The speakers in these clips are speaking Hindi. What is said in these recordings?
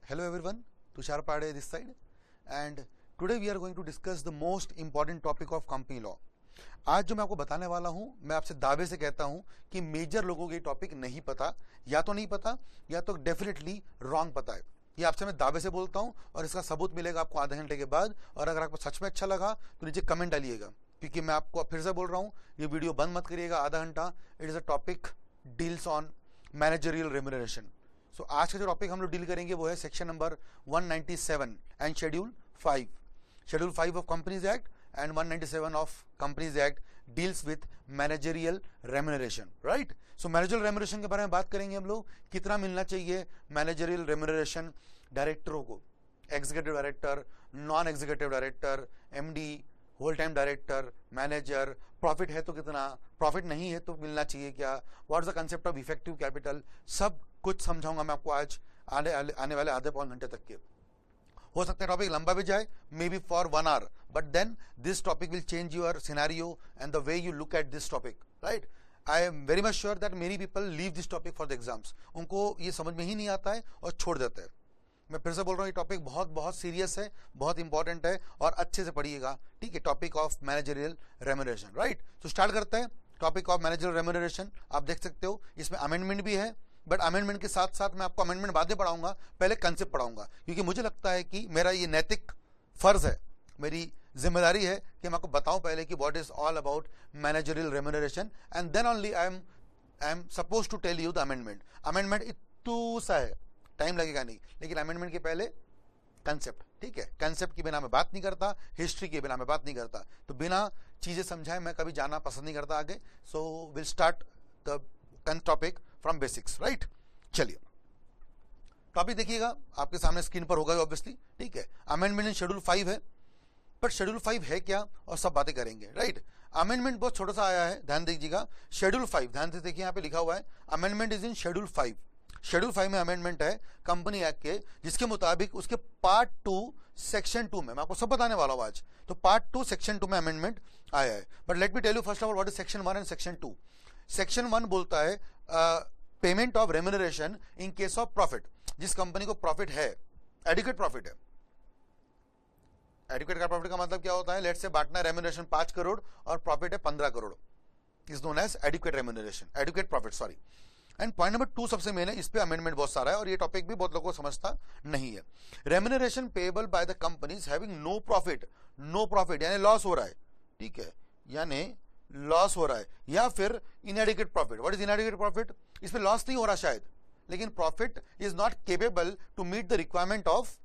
Hello everyone, Tushar Pade this side, and today we are going to discuss the most important topic of company law. आज जो मैं आपको बताने वाला हूं, मैं आपसे दावे से कहता हूं कि मेजर लोगों को ये टॉपिक नहीं पता, या तो नहीं पता या तो डेफिनेटली रॉन्ग पता है। ये आपसे मैं दावे से बोलता हूं और इसका सबूत मिलेगा आपको आधे घंटे के बाद। और अगर आपको सच में अच्छा लगा तो नीचे कमेंट डालिएगा, क्योंकि मैं आपको फिर से बोल रहा हूं, ये वीडियो बंद मत करिएगा आधा घंटा। It is a topic deals on managerial remuneration. So आज का जो टॉपिक हम लोग डील करेंगे वो है section number 197 and schedule 5 of companies act and 197 of Companies Act deals with managerial remuneration, right? So managerial remuneration के बारे में बात करेंगे हम लोग, कितना मिलना चाहिए managerial remuneration डायरेक्टरों को, executive director, non executive director, MD, whole time director, manager. Profit है तो कितना, प्रॉफिट नहीं है तो मिलना चाहिए क्या, what is the concept of effective capital, सब कुछ समझाऊंगा मैं आपको आज आने वाले आधे पौन घंटे तक के। हो सकता है टॉपिक लंबा भी जाए, may be for 1 hour, but then this topic will change your scenario and the way you look at this topic, right? I am very much sure that many people leave this topic for the exams. उनको ये समझ में ही नहीं आता है और छोड़ देते हैं। मैं फिर से बोल रहा हूँ, ये टॉपिक बहुत बहुत सीरियस है, बहुत इंपॉर्टेंट है और अच्छे से पढ़िएगा, ठीक है? Topic of managerial remuneration, right? तो स्टार्ट करते हैं। टॉपिक ऑफ मैनेजरियल रेम्यूनरेशन आप देख सकते हो, इसमें अमेंडमेंट भी है, बट अमेंडमेंट के साथ साथ मैं आपको अमेंडमेंट बाद में पढ़ाऊंगा, पहले कंसेप्ट पढ़ाऊंगा, क्योंकि मुझे लगता है कि मेरा ये नैतिक फर्ज है, मेरी जिम्मेदारी है कि मैं आपको बताऊं पहले कि what is all about managerial remuneration, and then only I am suppose to tell you the amendment. Amendment इतू सा है, टाइम लगेगा नहीं, लेकिन अमेंडमेंट के पहले कंसेप्ट, ठीक है? कंसेप्ट के बिना मैं बात नहीं करता, हिस्ट्री के बिना मैं बात नहीं करता, तो बिना चीजें समझाए मैं कभी जाना पसंद नहीं करता आगे। So will start the topic from basics, right? चलिए टॉपिक देखिएगा, आपके सामने स्क्रीन पर होगा ऑब्वियसली, ठीक है? अमेंडमेंट इन शेड्यूल 5 है, पर शेड्यूल 5 है क्या और सब बातें करेंगे, राइट? अमेंडमेंट बहुत छोटा सा आया है, ध्यान दीजिएगा। शेड्यूल 5 ध्यान से देखिए, यहाँ पे लिखा हुआ है amendment is in schedule 5। Schedule 5 में अमेंडमेंट है कंपनी एक्ट के, जिसके मुताबिक उसके पार्ट 2 सेक्शन 2 में, मैं आपको सब बताने वाला हूं आज, तो पार्ट 2 सेक्शन 2 में अमेंडमेंट आया है। But let me tell you first of all what is section 1 and section 2। Section 1 बोलता है payment of remuneration in case of profit. जिस कंपनी को प्रॉफिट है, एडिक्वेट प्रॉफिट है, एडिक्वेट का प्रॉफिट का मतलब क्या होता है? लेट्स से बांटना रेम्यूनरेशन 5 करोड़ और प्रॉफिट है 15 crore, is known as adequate remuneration, adequate profit, sorry. And point number 2 सबसे मेन है, इस पे अमेंडमेंट बहुत सारा है और ये टॉपिक भी बहुत लोगों को समझता नहीं है। Remuneration payable by the companies having no profit यानी लॉस हो रहा है, ठीक है? यानी लॉस हो रहा है, या फिर inadequate profit. What is inadequate profit? इसमें लॉस नहीं हो रहा शायद, लेकिन profit is not capable to meet the requirement of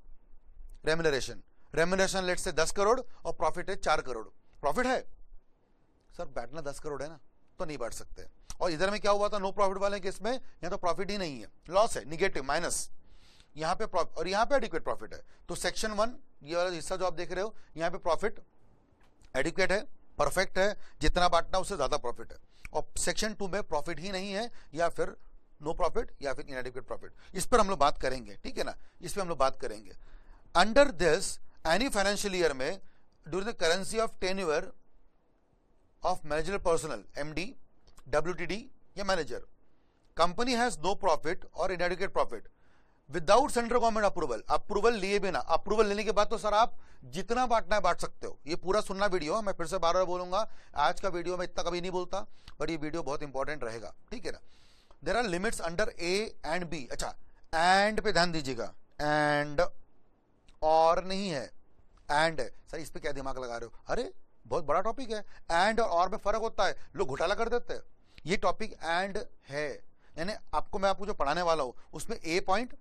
remuneration. Remuneration let say 10 crore और प्रॉफिट है 4 करोड़। प्रॉफिट है सर, बांटना 10 करोड़ है ना, तो नहीं बांट सकते। और इधर में क्या हुआ था नो प्रॉफिट वाले केस में? यहाँ तो प्रॉफिट ही नहीं है, लॉस है, निगेटिव, माइनस। यहाँ पे और यहाँ पे एडिक्वेट प्रॉफिट है। तो सेक्शन 1 ये वाला हिस्सा जो आप देख रहे हो, यहाँ पे प्रॉफिट एडिक्वेट है, परफेक्ट है, जितना बांटना उससे ज्यादा प्रॉफिट है। और सेक्शन 2 में प्रॉफिट ही नहीं है, या फिर नो प्रॉफिट या फिर इनएडिक्वेट प्रॉफिट। इस पर हम लोग बात करेंगे, ठीक है ना? इस पर हम लोग बात करेंगे। Under this any financial year में during the currency of tenure of managerial personnel, MD, WTD या manager, company has no profit और inadequate profit without central government approval लिए बिना। अप्रूवल लेने के बाद तो सर आप जितना बांटना है बांट सकते हो। ये पूरा सुनना वीडियो, मैं फिर से बार बार बोलूंगा, आज का वीडियो में इतना कभी नहीं बोलता, बट ये वीडियो बहुत इंपॉर्टेंट रहेगा, ठीक है ना? There are limits under A and B. अच्छा, एंड पे ध्यान दीजिएगा, एंड और नहीं है, एंड है। सर इस पे क्या दिमाग लगा रहे हो? अरे बहुत बड़ा टॉपिक है, एंड और में फर्क होता है, लोग घोटाला कर देते हैं। ये टॉपिक एंड है, यानी मैं आपको जो पढ़ाने वाला हूं उसमें ए पॉइंट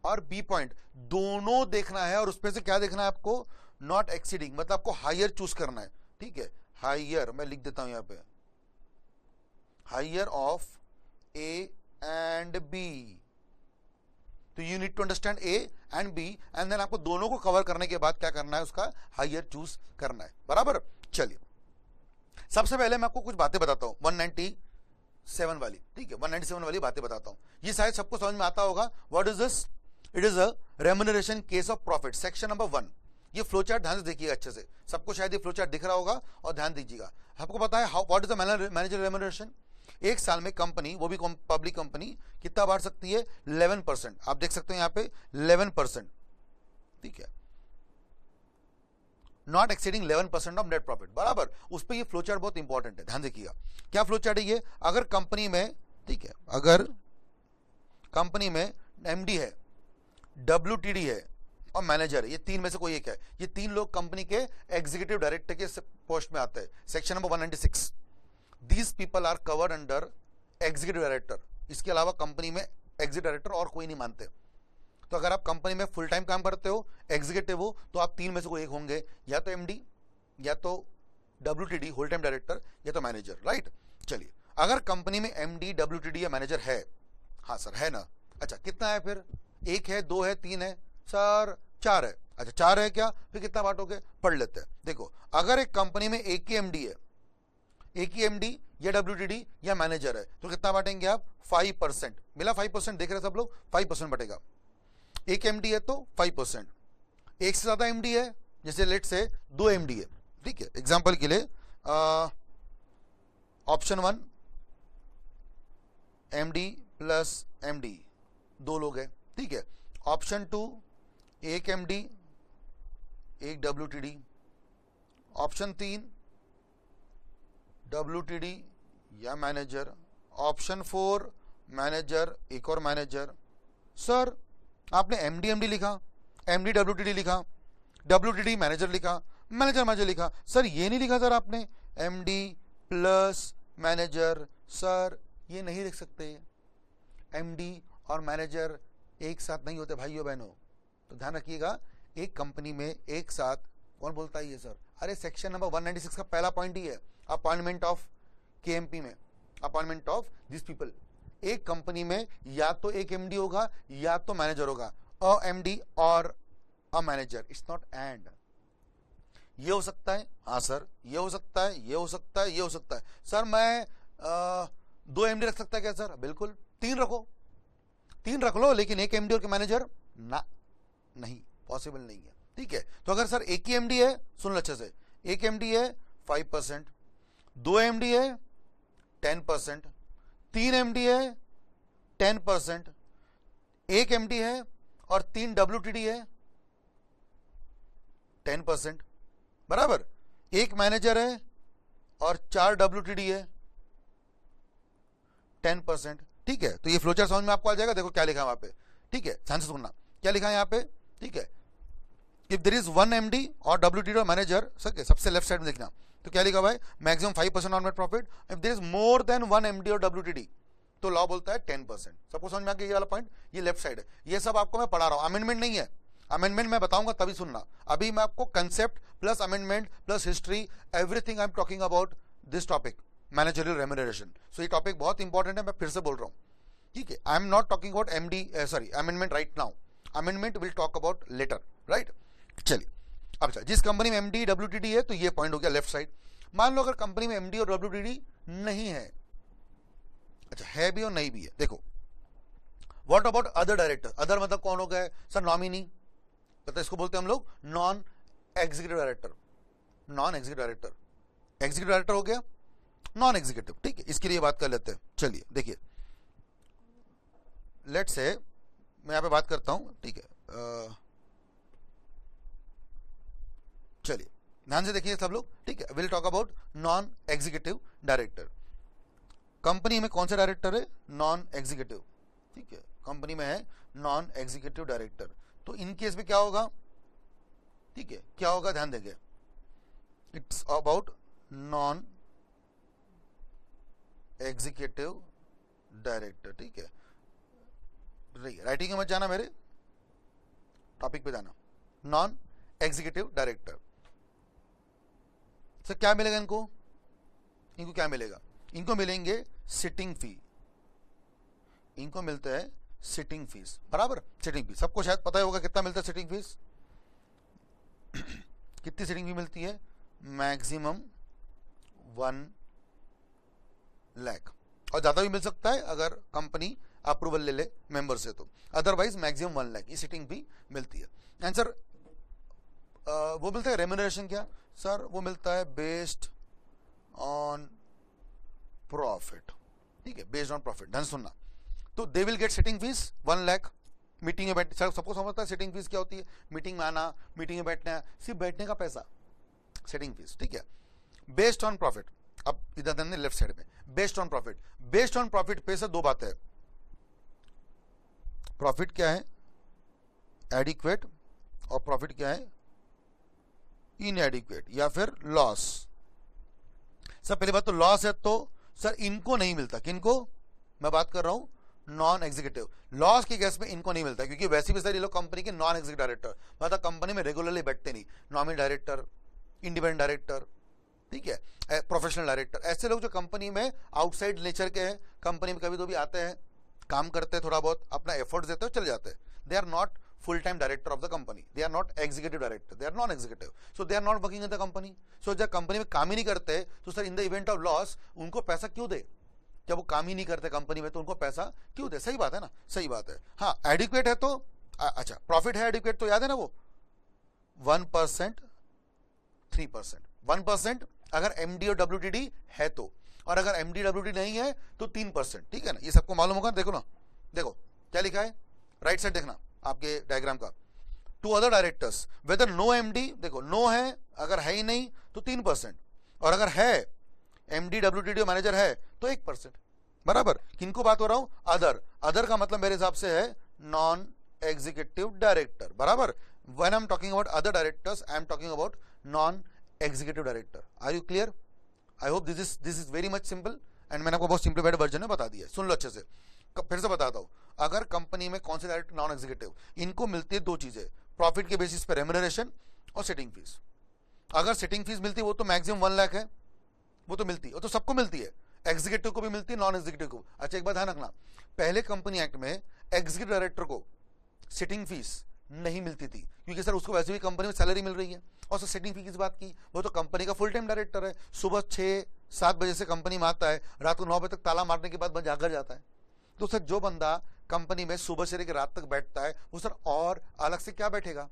और बी पॉइंट दोनों देखना है, और उसमें से क्या देखना है आपको? नॉट एक्सीडिंग, मतलब आपको हायर चूज करना है, ठीक है? हायर मैं लिख देता हूं यहां पे, higher of A and B. तो you need to understand A and B, and then आपको दोनों को कवर करने के बाद क्या करना है? उसका हायर चूज करना है, बराबर? चलिए सबसे पहले मैं आपको कुछ बातें बताता हूं 197 वाली, ठीक है? 197 वाली बातें बताता हूं, ये शायद सबको समझ में आता होगा। What is this? It is a remuneration case of profit, section number 1। ये फ्लो चार्ट ध्यान से देखिएगा अच्छे से, सबको शायद ये फ्लो चार्ट दिख रहा होगा, और ध्यान दीजिएगा। आपको पता है what is the manager remuneration? एक साल में कंपनी, वो भी पब्लिक कंपनी, कितना बांट सकती है? 11%। आप देख सकते हैं यहाँ पे 11%, ठीक है, not exceeding 11% of net profit, बराबर। उस पर ये फ्लो चार्ट बहुत इंपॉर्टेंट है, ध्यान देखिएगा। क्या फ्लो चार्ट है ये? अगर कंपनी में, ठीक है, अगर कंपनी में एमडी है, डब्ल्यूटीडी है और मैनेजर है, ये तीन में से कोई एक है, ये तीन लोग कंपनी के एग्जीक्यूटिव डायरेक्टर के पोस्ट में आते हैं, section number 196। These people are covered under executive director. इसके अलावा कंपनी में एग्जीक्यूटिव डायरेक्टर और कोई नहीं मानते। तो अगर आप कंपनी में फुल टाइम काम करते हो, एग्जीक्यूटिव हो, तो आप तीन में से कोई एक होंगे, या तो एमडी, या तो डब्ल्यूटीडी होल टाइम डायरेक्टर, या तो मैनेजर, राइट। चलिए, अगर कंपनी में एमडी, डब्ल्यूटीडी या मैनेजर है, हाँ सर है ना, अच्छा कितना है फिर? एक है, दो है, तीन है? सर चार है। अच्छा चार है क्या? फिर कितना बांटोगे? पढ़ लेते हैं। देखो, अगर एक कंपनी में एक ही एमडी है, एक ही एमडी या डब्ल्यूटीडी या मैनेजर है, तो कितना बांटेंगे आप? 5%। मिला 5%, देख रहे सब लोग, 5% बटेगा। एक एमडी है तो 5%, एक से ज्यादा एमडी है, जैसे लेट से 2 एमडी है, ठीक है, एग्जांपल के लिए ऑप्शन 1 एमडी प्लस एमडी, 2 लोग हैं, ठीक है। ऑप्शन 2 एक एमडी, एक डब्ल्यूटीडी। ऑप्शन 3 डब्ल्यूटीडी या मैनेजर। ऑप्शन 4 मैनेजर, एक और मैनेजर। सर आपने एमडी एमडी लिखा, एमडी डब्ल्यूटीडी लिखा, डब्ल्यूटीडी मैनेजर लिखा, मैनेजर मैनेजर लिखा, सर ये नहीं लिखा सर आपने एमडी प्लस मैनेजर। सर ये नहीं लिख सकते, एमडी और मैनेजर एक साथ नहीं होते भाइयों बहनों, तो ध्यान रखिएगा। एक कंपनी में एक साथ कौन बोलता है ये सर? अरे सेक्शन नंबर 196 का पहला पॉइंट ही है, अपॉइंटमेंट ऑफ केएमपी में, अपॉइंटमेंट ऑफ दिस पीपल। एक कंपनी में या तो एक एमडी होगा या तो मैनेजर होगा, अ एमडी और a manager, it's not and. ये हो सकता है, हाँ सर ये हो सकता है, ये हो सकता है, ये हो सकता है। सर मैं 2 एमडी रख सकता है क्या सर? बिल्कुल, 3 रखो, 3 रख लो, लेकिन एक एमडी और के मैनेजर ना, नहीं पॉसिबल नहीं है, ठीक है। तो अगर सर एक ही एमडी है, सुन लो अच्छे से, एक एमडी है 5%, 2 एमडी है 10%, 3 एमडी है 10%, एक एमडी है और 3 डब्ल्यूटीडी है 10%, बराबर। एक मैनेजर है और 4 डब्ल्यूटीडी है 10%, ठीक है। तो ये फ्लोचार्ट समझ में आपको आ जाएगा। देखो क्या लिखा है वहां पे, ठीक है, ध्यान से सुनना क्या लिखा है यहाँ पे, ठीक है। इफ देयर इज 1 एमडी और डब्ल्यूटीडी और मैनेजर, सबसे लेफ्ट साइड में देखना, तो क्या लिखा हुआ है? Maximum 5% on net profit. If there is more than 1 MD और डब्ल्यूटीडी, तो लॉ बोलता है 10%। सबको समझ में आ गया ये वाला पॉइंट? ये लेफ्ट साइड है, ये सब आपको मैं पढ़ा रहा हूं, अमेंडमेंट नहीं है। अमेंडमेंट मैं बताऊंगा तभी सुनना, अभी मैं आपको concept plus amendment plus history, everything I am talking about this topic, managerial remuneration. So ये टॉपिक बहुत इंपॉर्टेंट है, मैं फिर से बोल रहा हूं, ठीक है। I am not talking about MD, sorry amendment right now, amendment will talk about later, right. चलिए, अब जिस कंपनी में एमडी डब्ल्यूटीडी है, तो ये पॉइंट हो गया लेफ्ट साइड। मान लो अगर कंपनी में एमडी और डब्ल्यूटीडी नहीं है, अच्छा है भी और नहीं भी है, देखो what about other director? Other मतलब कौन हो गए सर? नॉमिनी, पता इसको बोलते हैं हम लोग non executive director. Non executive director, executive director हो गया, नॉन एग्जीक्यूटिव, ठीक है। इसके लिए बात कर लेते हैं। चलिए देखिए, लेट से मैं यहां पे बात करता हूं, ठीक है। चलिए ध्यान से देखिए सब लोग, ठीक है। Will talk about non executive director. Company में कौन सा डायरेक्टर है? नॉन एग्जीक्यूटिव, ठीक है। कंपनी में है नॉन एग्जीक्यूटिव डायरेक्टर, तो इन केस में क्या होगा, ठीक है, क्या होगा ध्यान देंगे। It's about non executive director, ठीक है। राइटिंग में मत जाना, मेरे टॉपिक पे जाना। नॉन एग्जीक्यूटिव डायरेक्टर सर क्या मिलेगा इनको? इनको क्या मिलेगा? इनको मिलेंगे सिटिंग फी, इनको मिलता है सिटिंग फीस, बराबर। सिटिंग फीस सबको शायद पता ही होगा कितना मिलता है सिटिंग फीस। कितनी सिटिंग फी मिलती है? मैक्सिमम 1 लाख, और ज्यादा भी मिल सकता है अगर कंपनी अप्रूवल ले ले मेंबर से, तो अदरवाइज मैक्सिमम 1 लाख ये सिटिंग फी मिलती है। आंसर वो मिलता है रेम्यूनरेशन क्या सर? वो मिलता है बेस्ड ऑन प्रॉफिट, ठीक है, बेस्ड ऑन प्रॉफिट। ध्यान सुनना, तो they will get sitting fees 1 lakh. Meeting में बैठ, सबको समझता है सिटिंग फीस क्या होती है, मीटिंग में आना, मीटिंग में बैठना, सिर्फ बैठने का पैसा, सिटिंग फीस, ठीक है, बेस्ड ऑन प्रॉफिट। अब इधर देने लेफ्ट साइड में based on profit. Based on profit पे से दो बातें है, प्रॉफिट क्या है एडिक्वेट, और प्रॉफिट क्या है इनएडिक्वेट या फिर लॉस। सर पहली बात तो लॉस है, तो सर इनको नहीं मिलता, किनको मैं बात कर रहा हूं, नॉन एग्जीक्यूटिव। लॉस की केस में इनको नहीं मिलता, क्योंकि वैसे भी सर ये लोग कंपनी के नॉन एग्जीक्यूटिव डायरेक्टर, मतलब कंपनी में रेगुलरली बैठते नहीं, नॉमिनल डायरेक्टर, इंडिपेंडेंट डायरेक्टर, ठीक है, प्रोफेशनल डायरेक्टर, ऐसे लोग जो कंपनी में आउटसाइड नेचर के हैं, कंपनी में कभी तो भी आते हैं, काम करते हैं, थोड़ा बहुत अपना एफर्ट देते हैं, चले जाते हैं। They are not full time director of the company, they are not executive director, they are non executive, so they are not working in the company. So जब कंपनी में काम ही नहीं करते तो sir in the event of loss उनको पैसा क्यों दे, जब वो काम ही नहीं करते कंपनी में तो उनको पैसा क्यों दे, सही बात है ना, सही बात है। हाँ एडिक्वेट है तो अच्छा, प्रॉफिट है एडिक्वेट तो याद है ना वो 1%, 3%, 1% अगर एमडी और डब्ल्यूटीडी है तो, और अगर एमडी डब्ल्यूटीडी नहीं है तो 3%, ठीक है ना, ये सबको मालूम होगा। देखो ना, देखो क्या लिखा है राइट साइड, देखना आपके डायग्राम का, to other directors whether no MD, देखो नो है, अगर है ही नहीं तो 3%, और अगर है एमडी डब्ल्यूटीडी मैनेजर है तो 1%, बराबर। किनको बात हो रहा हूं, अदर। अदर का मतलब मेरे हिसाब से है नॉन एग्जीक्यूटिव डायरेक्टर, बराबर। When I am talking about other directors I am talking about non executive director. Are you clear? I hope this is very much simple, and मैंने आपको बहुत सिंप्लीफाइड वर्जन में बता दिया, सुन लो अच्छे से। फिर से बताता हूं, अगर कंपनी में कौन से डायरेक्टर नॉन एग्जीक्यूटिव, इनको मिलती है दो चीजें, प्रॉफिट के बेसिस पे रेम्यूनरेशन और सिटिंग फीस। अगर सिटिंग फीस मिलती है वो तो मैक्सिमम 1 लाख है, वो तो मिलती है, वो तो सबको मिलती है, एग्जीक्यूटिव को भी मिलती है, नॉन एग्जीक्यूटिव को। अच्छा एक बात ध्यान रखना, पहले कंपनी एक्ट में एग्जीक्यूटिव डायरेक्टर को सिटिंग फीस नहीं मिलती थी, क्योंकि सर उसको वैसे भी कंपनी में सैलरी मिल रही है, और सर सिटिंग फीस की बात की, वो तो कंपनी का फुल टाइम डायरेक्टर है, सुबह 6-7 बजे से कंपनी में आता है, रात को 9 बजे तक ताला मारने के बाद जाकर जाता है। तो सर जो बंदा कंपनी में सुबह से लेकर रात तक बैठता है वो सर और अलग से क्या बैठेगा,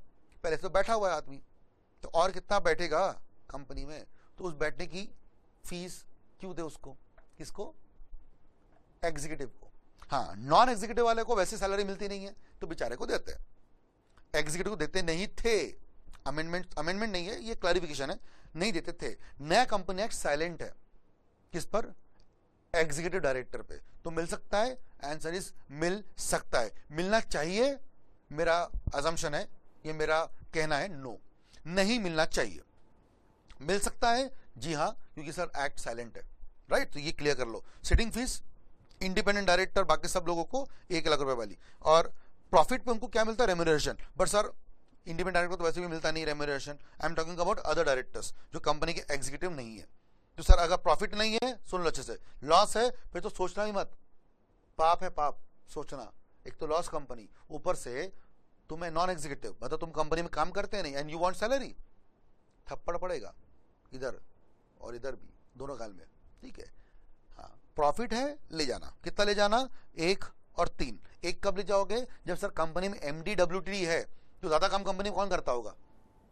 पहले से तो बैठा हुआ है आदमी, तो और कितना बैठेगा कंपनी में, तो उस बैठने की फीस क्यों दे उसको, किसको, एग्जीक्यूटिव को। हाँ नॉन एग्जीक्यूटिव वाले को वैसे सैलरी मिलती नहीं है तो बेचारे को देते हैं, एग्जीक्यूटिव को देते नहीं थे, अमेंडमेंट नहीं है, ये क्लैरिफिकेशन है, नहीं देते थे। नया कंपनी एक्ट साइलेंट है किस पर, एग्जीक्यूटिव डायरेक्टर पे, तो मिल सकता है, आंसर इज मिल सकता है। मिलना चाहिए, मेरा अजम्पशन है, ये मेरा कहना है नो, नहीं मिलना चाहिए। मिल सकता है जी हाँ, क्योंकि सर एक्ट साइलेंट है, राइट, तो ये क्लियर कर लो। सिटिंग फीस इंडिपेंडेंट डायरेक्टर बाकी सब लोगों को 1 लाख रुपए वाली, और प्रॉफिट पे उनको क्या मिलता है, remuneration. But sir independent director तो वैसे भी मिलता नहीं remuneration, I am talking about other directors जो कंपनी के एग्जीक्यूटिव नहीं है। तो सर अगर प्रॉफिट नहीं है, सुन लो अच्छे से, लॉस है, फिर तो सोचना ही मत, पाप है पाप सोचना। एक तो लॉस कंपनी, ऊपर से तुम्हें नॉन एग्जीक्यूटिव, मतलब तुम कंपनी में काम करते नहीं, एंड यू वांट सैलरी, थप्पड़ पड़ेगा इधर और इधर भी, दोनों गाल में, ठीक है। हाँ प्रॉफिट है, ले जाना, कितना ले जाना, 1 और 3। 1 कब ले जाओगे, जब सर कंपनी में एमडी डब्ल्यूटीडी है, तो ज्यादा काम कंपनी में कौन करता होगा,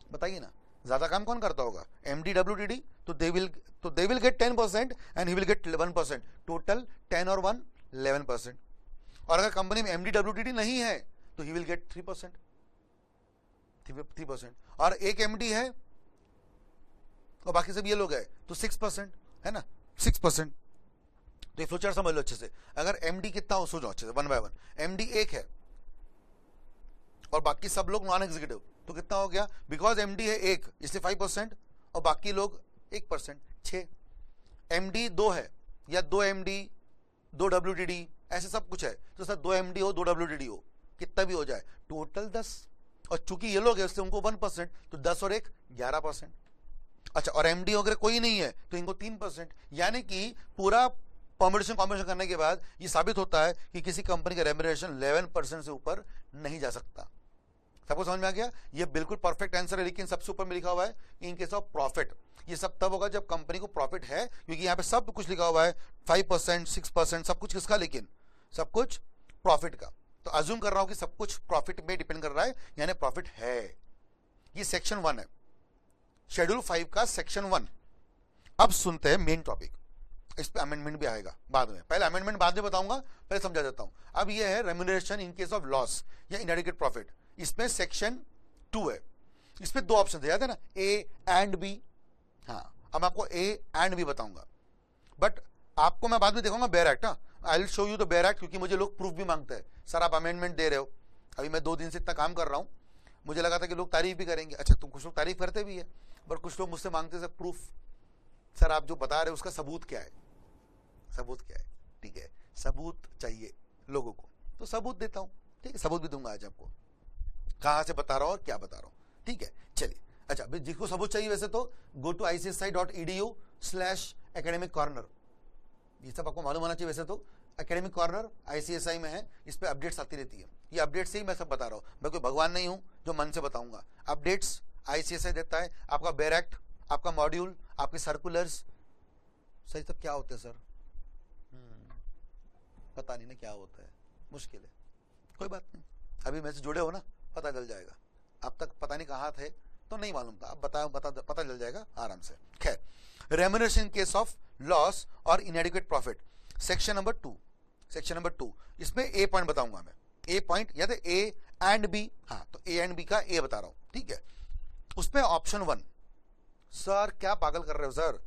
बताइए ना, ज्यादा काम कौन करता होगा, एमडी डब्ल्यूटीडी, तो they will get 10% and he will get 1%, total 10 और 1 11%। और अगर कंपनी में एमडी डब्ल्यूटीडी नहीं है तो ही विल गेट 3%, 3%। और एक एमडी है और बाकी सब ये लोग है तो 6% है ना, 6%। तो फ्यूचर समझ लो अच्छे से, अगर एमडी कितना हो सोचो अच्छे से, 1 बाय 1, एमडी 1 है और बाकी सब लोग नॉन एग्जीक्यूटिव, तो कितना हो गया, बिकॉज एमडी है 1 इसलिए 5%, और बाकी लोग 1%, 6। एमडी 2 है, या 2 एमडी 2 डब्ल्यूटीडी ऐसे सब कुछ है, तो सर 2 एमडी हो 2 डब्ल्यूटीडी हो, कितना भी हो जाए, टोटल 10। और चूंकि ये लोग है उससे उनको 1%, तो 10 और 1 11%। अच्छा, और एमडी अगर कोई नहीं है तो इनको 3%, यानी कि पूरा परम्यूटेशन कॉम्बिनेशन करने के बाद ये साबित होता है कि किसी कंपनी का रेम्यूनरेशन 11% से ऊपर नहीं जा सकता। सबको समझ में आ गया, ये बिल्कुल परफेक्ट आंसर है, लेकिन सबसे ऊपर में लिखा हुआ है इन केस ऑफ प्रॉफिट। ये सब तब होगा जब कंपनी को प्रॉफिट है, क्योंकि यहाँ पे सब कुछ लिखा हुआ है 5%, 6%, सब कुछ किसका, लेकिन सब कुछ प्रॉफिट का। तो अज्यूम कर रहा हूं कि सब कुछ प्रॉफिट में डिपेंड कर रहा है, यानी प्रॉफिट है। ये सेक्शन 1 है, शेड्यूल 5 का सेक्शन 1। अब सुनते हैं मेन टॉपिक। इस पे अमेंडमेंट भी आएगा बाद में, पहले अमेंडमेंट बाद में बताऊंगा, पहले समझा देता हूं। अब ये है remuneration in case of loss या इनएडिक्वेट प्रॉफिट, इसमें सेक्शन 2 है, इसमें दो ऑप्शन याद है ना, ए एंड बी। हाँ, अब आपको ए एंड बी बताऊंगा, बट आपको मैं बाद में दिखाऊंगा bare act. I will show you the bare act, क्योंकि मुझे लोग प्रूफ भी मांगते हैं, सर आप अमेंडमेंट दे रहे हो। अभी मैं 2 दिन से इतना काम कर रहा हूं, मुझे लगा था कि लोग तारीफ भी करेंगे, अच्छा तुम कुछ लोग तारीफ करते भी है, पर कुछ लोग मुझसे मांगते सर प्रूफ, सर आप जो बता रहे हो उसका सबूत क्या है, सबूत क्या है, ठीक है, सबूत चाहिए लोगों को, तो सबूत देता हूं, ठीक है, सबूत भी दूंगा आज आपको, कहां से बता रहा हूं और क्या बता रहा हूं, ठीक है। चलिए, अच्छा जिसको सबूत चाहिए वैसे तो गो टू icsi.edu/academic corner, ये सब आपको मालूम होना चाहिए वैसे तो, एकेडमिक कॉर्नर ICSI में है, इस पे अपडेट्स आती रहती है, ये अपडेट्स से ही मैं सब बता रहा हूँ, मैं कोई भगवान नहीं हूं जो मन से बताऊंगा, अपडेट्स ICSI देता है, आपका बेयर एक्ट, आपका मॉड्यूल, आपके सर्कुलर्स, सही सब क्या होते हैं सर, पता नहीं ना क्या होता है, मुश्किल है, कोई बात नहीं, अभी मैं से जुड़े हो ना, पता चल जाएगा, अब तक पता नहीं कहाँ थे तो नहीं मालूम था, अब पता चल जाएगा आराम से। खैर, रेम्यूनरेशन केस ऑफ लॉस और इनएडिक्वेट प्रॉफिट, सेक्शन नंबर 2, इसमें ए पॉइंट बताऊंगा मैं, ए पॉइंट याद है, ए एंड बी, हाँ तो ए एंड बी का ए बता रहा हूं, ठीक है। उसमें ऑप्शन 1, सर क्या पागल कर रहे हो सर,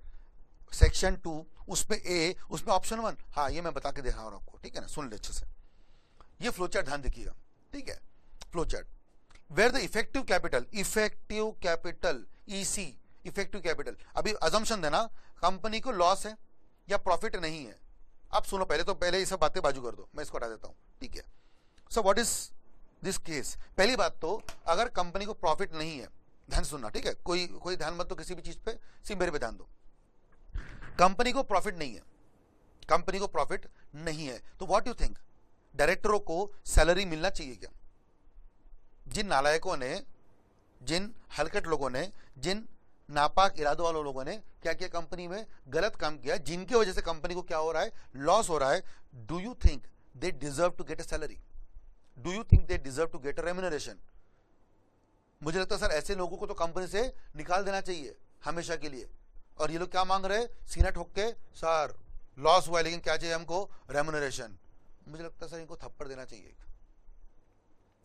सेक्शन 2 उसमें ए, उसमें ऑप्शन 1, हाँ ये मैं बता के दिखा रहा हूं आपको, ठीक है ना, सुन ले अच्छे से, ये फ्लोचार्ट ध्यान देखिएगा, ठीक है, flowchart, where the effective capital EC, effective capital, अभी अजम्पशन देना कंपनी को लॉस है या प्रॉफिट नहीं है, आप सुनो पहले ये सब बातें बाजू कर दो, मैं इसको हटा देता हूं, ठीक है। So what is this case, पहली बात तो अगर कंपनी को प्रॉफिट नहीं है, ध्यान सुनना, ठीक है, कोई ध्यान मत दो किसी भी चीज पे, सिर्फ मेरे पे ध्यान दो, कंपनी को प्रॉफिट नहीं है, कंपनी को प्रॉफिट नहीं है, तो व्हाट यू थिंक, डायरेक्टरों को सैलरी मिलना चाहिए क्या? जिन नालायकों ने, जिन हलकट लोगों ने, जिन नापाक इरादों वालों लोगों ने क्या किया, कंपनी में गलत काम किया, जिनकी वजह से कंपनी को क्या हो रहा है, लॉस हो रहा है, do you think they deserve to get a salary, do you think they deserve to get a remuneration? मुझे लगता है सर ऐसे लोगों को तो कंपनी से निकाल देना चाहिए हमेशा के लिए, और ये लोग क्या मांग रहे हैं, सीना ठोक के, सर लॉस हुआ है लेकिन क्या चाहिए हमको, रेम्यूनरेशन। मुझे लगता है सर इनको थप्पड़ देना चाहिए,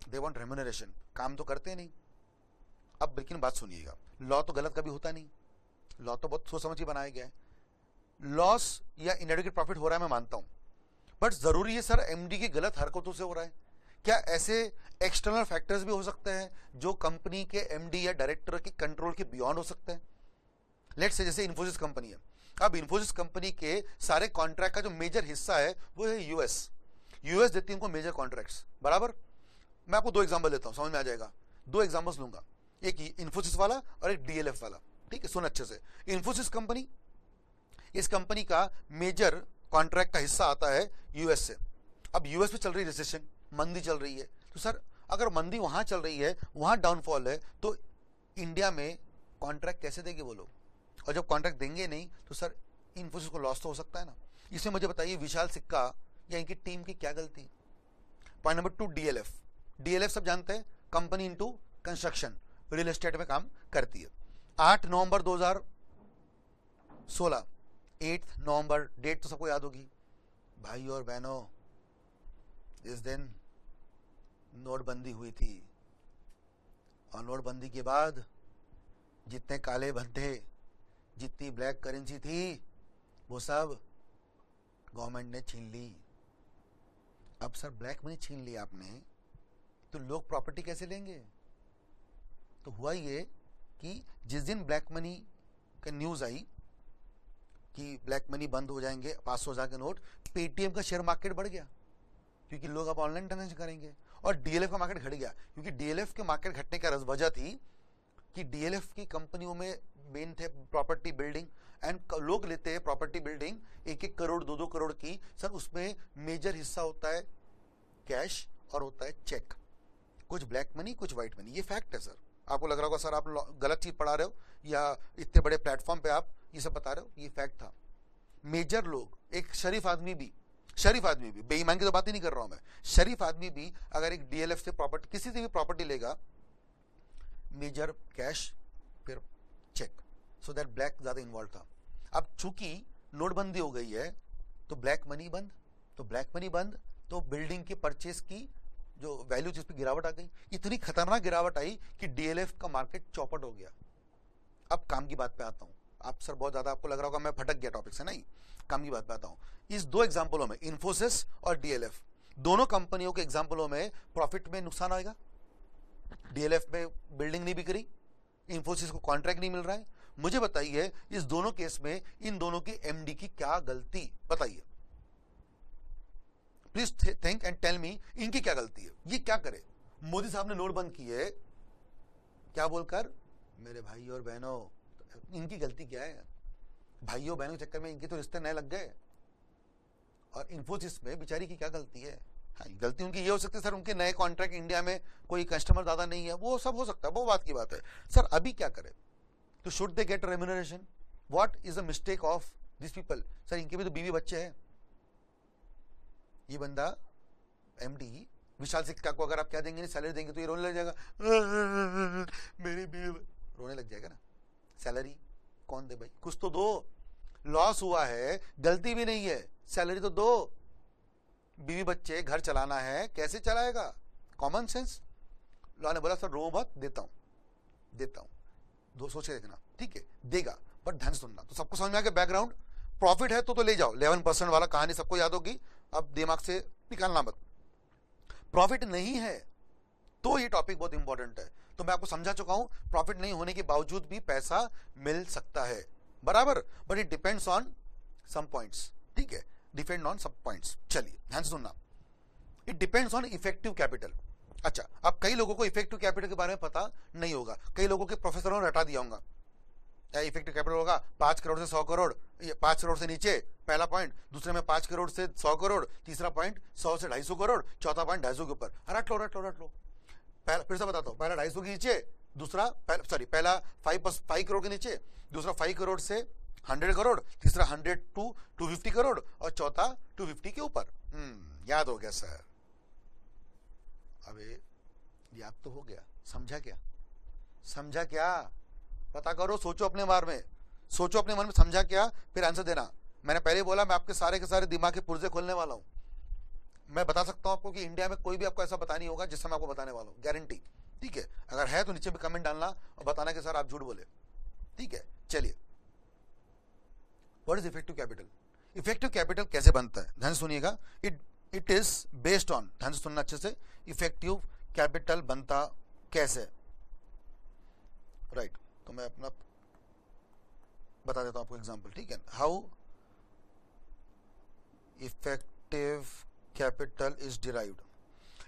दे वांट रेम्यूनरेशन, काम तो करते नहीं। अब लेकिन बात सुनिएगा, लॉ तो गलत कभी होता नहीं, लॉ तो बहुत सोच समझ के बनाया गया है, लॉस या इनएडिक्वेट प्रॉफिट हो रहा है मैं मानता हूं, बट जरूरी है सर एमडी की गलत हरकतों से हो रहा है क्या? ऐसे एक्सटर्नल फैक्टर्स भी हो सकते हैं जो कंपनी के एमडी या डायरेक्टर के कंट्रोल के बियॉन्ड हो सकते हैं। लेट्स से जैसे इन्फोसिस कंपनी है, अब इन्फोसिस कंपनी के सारे कॉन्ट्रैक्ट का जो मेजर हिस्सा है वो है यूएस देती है उनको मेजर कॉन्ट्रैक्ट्स, बराबर। मैं आपको 2 एग्जांपल देता हूं, समझ में आ जाएगा, 2 एग्जांपल्स लूंगा, एक इन्फोसिस वाला और एक डीएलएफ वाला, ठीक है, सुन अच्छे से। इन्फोसिस कंपनी, इस कंपनी का मेजर कॉन्ट्रैक्ट का हिस्सा आता है यूएस से। अब यूएस में चल रही रिसेशन, मंदी चल रही है, तो सर अगर मंदी वहां चल रही है, वहां डाउनफॉल है, तो इंडिया में कॉन्ट्रैक्ट कैसे देंगे वो लोग? और जब कॉन्ट्रैक्ट देंगे नहीं तो सर इन्फोसिस को लॉस तो हो सकता है ना। इसमें मुझे बताइए विशाल सिक्का या इनकी टीम की क्या गलती? पॉइंट नंबर 2, डीएलएफ सब जानते हैं, company into construction, real estate में काम करती है। 8 नवंबर 2016, 8 नवंबर डेट तो सबको याद होगी भाई और बहनों, इस दिन नोटबंदी हुई थी, और नोटबंदी के बाद जितने काले धंधे, जितनी ब्लैक करेंसी थी, वो सब गवर्नमेंट ने छीन ली। अब सर ब्लैक मनी छीन ली आपने, तो लोग प्रॉपर्टी कैसे लेंगे? तो हुआ ये कि जिस दिन ब्लैक मनी का न्यूज आई कि ब्लैक मनी बंद हो जाएंगे, 500,000 के नोट, पेटीएम का शेयर मार्केट बढ़ गया, क्योंकि लोग अब ऑनलाइन ट्रांजेक्शन करेंगे, और डीएलएफ का मार्केट घट गया, क्योंकि डीएलएफ के मार्केट घटने का वजह थी कि डीएलएफ की कंपनियों में मेन थे प्रॉपर्टी बिल्डिंग, एंड लोग लेते हैं प्रॉपर्टी बिल्डिंग 1-1 करोड़ 2-2 करोड़ की, सर उसमें मेजर हिस्सा होता है कैश और होता है चेक, कुछ ब्लैक मनी कुछ व्हाइट मनी, ये फैक्ट है सर। आपको लग रहा होगा सर आप गलत चीज पढ़ा रहे हो, या इतने बड़े प्लेटफॉर्म पे आप ये सब बता रहे हो, ये फैक्ट था। मेजर लोग, एक शरीफ आदमी भी, बेईमान की तो बात ही नहीं कर रहा हूं मैं, शरीफ आदमी भी अगर एक डीएलएफ से प्रॉपर्टी, किसी से भी प्रॉपर्टी लेगा, मेजर कैश फिर चेक, सो दैट ब्लैक ज्यादा इन्वॉल्व था। अब चूंकि नोटबंदी हो गई है तो ब्लैक मनी बंद, तो ब्लैक मनी बंद तो बिल्डिंग की परचेस की जो वैल्यू जिस पर गिरावट आ गई, इतनी खतरनाक गिरावट आई कि डीएलएफ का मार्केट चौपट हो गया। अब काम की बात पे आता हूं। आप सर बहुत ज्यादा आपको लग रहा होगा मैं भटक गया टॉपिक से, नहीं, काम की बात पे आता हूं। इस दो एग्जांपलों में इन्फोसिस और डीएलएफ, दोनों कंपनियों के एग्जांपलों में प्रॉफिट में नुकसान आएगा। डीएलएफ में बिल्डिंग नहीं बिक रही, इन्फोसिस को कॉन्ट्रैक्ट नहीं मिल रहा है। मुझे बताइए इस दोनों केस में इन दोनों की एमडी की क्या गलती, बताइए please think and tell me, इनकी क्या गलती है, ये क्या करे। मोदी साहब ने नोट बंद किए क्या बोलकर, मेरे भाई और बहनों, इनकी गलती क्या है? भाइयों बहनों के चक्कर में इनके तो रिश्ते नए लग गए। और इन्फोसिस में बेचारी की क्या गलती है? हाँ, गलती उनकी ये हो सकती है सर उनके नए कॉन्ट्रैक्ट इंडिया में कोई कस्टमर ज्यादा नहीं है, वो सब हो सकता है, वो बात की बात है। सर अभी क्या करे, तो should they get remuneration? What is the mistake of this people? Sir इनके भी तो बीवी बच्चे हैं। ये बंदा एमडी विशाल सिक्का को अगर आप क्या देंगे, नहीं सैलरी देंगे तो ये रोने लग जाएगा, मेरी बीवी, रोने लग जाएगा ना। सैलरी कौन दे भाई, कुछ तो दो, लॉस हुआ है, गलती भी नहीं है, सैलरी तो दो। बीवी बच्चे घर चलाना है, कैसे चलाएगा? Common sense. लॉ ने बोला सर रो मत, देता हूं दो, सोचे देखना, ठीक है देगा, बट ध्यान से सुनना। तो सबको समझ में आ गया बैकग्राउंड। प्रॉफिट है तो ले जाओ, 11% वाला कहानी सबको याद होगी, अब दिमाग से निकालना मत। प्रॉफिट नहीं है तो ये टॉपिक बहुत इंपॉर्टेंट है। तो मैं आपको समझा चुका हूं, प्रॉफिट नहीं होने के बावजूद भी पैसा मिल सकता है, बराबर, but it depends on some points, ठीक है, डिपेंड ऑन सम पॉइंट्स। चलिए ध्यान से सुनना, it depends on effective capital. अच्छा, अब कई लोगों को इफेक्टिव कैपिटल के बारे में पता नहीं होगा, कई लोगों के प्रोफेसरों ने रटा दिया होगा, इफेक्टिव कैपिटल होगा 5 करोड़ से 100 करोड़, 5 करोड़ से नीचे पहला पॉइंट, दूसरे में 5 करोड़ से 100 करोड़, तीसरा पॉइंट 100 से 250 करोड़, चौथा पॉइंट 250 के ऊपर। रट लो। पहला फिर से बताता हूं, पहला 250 के नीचे, दूसरा पहला 5 करोड़ के नीचे, दूसरा 5 करोड़ से 100 करोड़, तीसरा 100 to 250 करोड़ और चौथा 250 के ऊपर। याद हो गया सर? अबे याद तो हो गया, समझा क्या? पता करो, सोचो अपने बारे में, सोचो अपने मन में, समझा क्या, फिर आंसर देना। मैंने पहले बोला मैं आपके सारे के सारे दिमाग के पुर्जे खोलने वाला हूं। मैं बता सकता हूं आपको कि इंडिया में कोई भी आपको ऐसा पता नहीं होगा जिससे मैं आपको बताने वाला हूं, गारंटी, ठीक है? अगर है तो नीचे भी कमेंट डालना और बताना कि सर आप झूठ बोले, ठीक है? चलिए, what is effective capital? Effective capital कैसे बनता है, ध्यान से सुनिएगा। इट इज बेस्ड ऑन, ध्यान से सुनना अच्छे से, इफेक्टिव कैपिटल बनता कैसे, राइट? तो मैं अपना बता देता हूं आपको एग्जांपल, ठीक है? How effective capital is derived.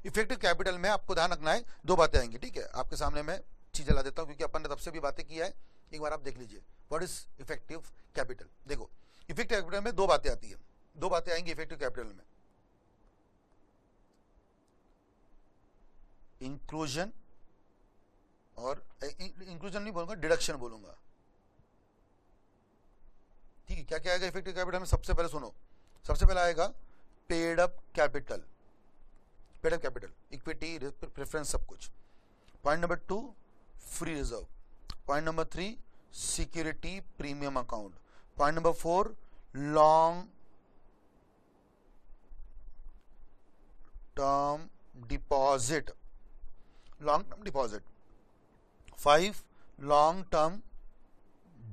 Effective capital में आपको ध्यान रखना है, दो बातें आएंगी, ठीक है? आपके सामने मैं चीजें ला देता हूं क्योंकि अपन ने तब से भी बातें की है, एक बार आप देख लीजिए। What is effective capital? देखो, इफेक्टिव कैपिटल में दो बातें आती है, दो बातें आएंगी इफेक्टिव कैपिटल में, इंक्लूजन और इंक्लूजन नहीं बोलूंगा, डिडक्शन बोलूंगा, ठीक है? क्या क्या आएगा इफेक्टिव कैपिटल में? सबसे पहले सुनो, सबसे पहले आएगा paid up capital, equity, preference, सब कुछ। Point number 2 free reserve, point number 3 security premium account, point number 4 long term deposit, 5 long term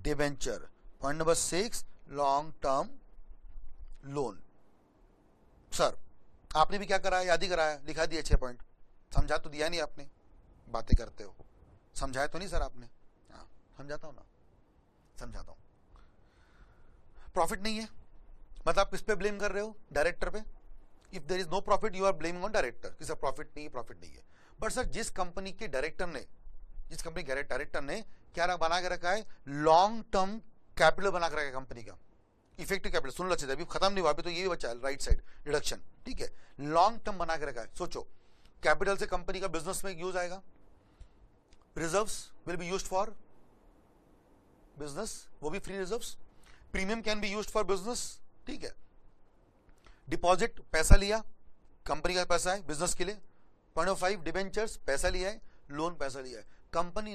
debenture, point number 6 long term loan. Sir आपने भी क्या कराया, याद ही कराया, लिखा दिया 6 पॉइंट, समझा तो दिया नहीं आपने, बातें करते हो, समझाया तो नहीं सर आपने? हाँ समझाता हूं ना, समझाता हूं। प्रॉफिट नहीं है मतलब आप किस पे ब्लेम कर रहे हो? डायरेक्टर पे। If there is no profit you are blaming on director कि सर प्रॉफिट नहीं है। बट सर जिस कंपनी के डायरेक्टर ने क्या बना के रखा है, लॉन्ग टर्म कैपिटल बना के रखा है कंपनी का, इफेक्टिव कैपिटल, सुन लो अच्छे से, अभी खत्म नहीं हुआ, अभी तो ये भी बचा है राइट साइड, डिडक्शन, ठीक है? लॉन्ग टर्म बना के रखा है। सोचो कैपिटल से कंपनी का बिजनेस में यूज आएगा, reserves will be used for business, वो भी free reserves, premium can be used for business, ठीक है? डिपॉजिट पैसा लिया, कंपनी का पैसा है बिजनेस के लिए। पॉइंट नंबर 5 डिबेंचर्स, पैसा लिया है, लोन पैसा लिया है। कंपनी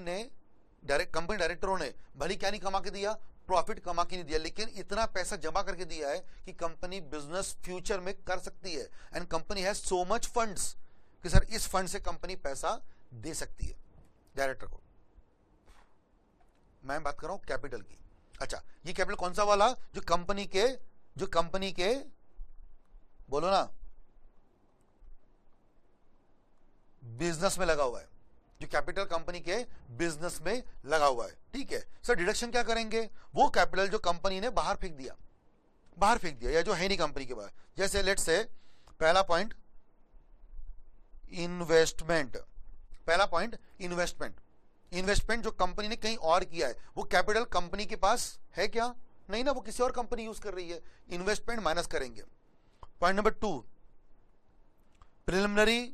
डायरेक्टरों ने भली क्या नहीं कमा के दिया, प्रॉफिट कमा के नहीं दिया, लेकिन इतना पैसा जमा करके दिया है कि कंपनी बिजनेस फ्यूचर में कर सकती है, and company has so much funds कि सर इस फंड से कंपनी पैसा दे सकती है डायरेक्टर को। मैं बात कर रहा हूं कैपिटल की। अच्छा, ये कैपिटल कौन सा वाला, जो कंपनी के बोलो ना बिजनेस में लगा हुआ है, जो कैपिटल कंपनी के बिजनेस में लगा हुआ है। ठीक है सर, डिडक्शन क्या करेंगे, वो कैपिटल जो कंपनी ने बाहर फेंक दिया या जो है नहीं कंपनी के बाहर। जैसे लेट से पहला पॉइंट इन्वेस्टमेंट, इन्वेस्टमेंट जो कंपनी ने कहीं और किया है, वो कैपिटल कंपनी के पास है क्या, नहीं ना, वो किसी और कंपनी यूज कर रही है, इन्वेस्टमेंट माइनस करेंगे। पॉइंट नंबर 2 प्रिलिमिनरी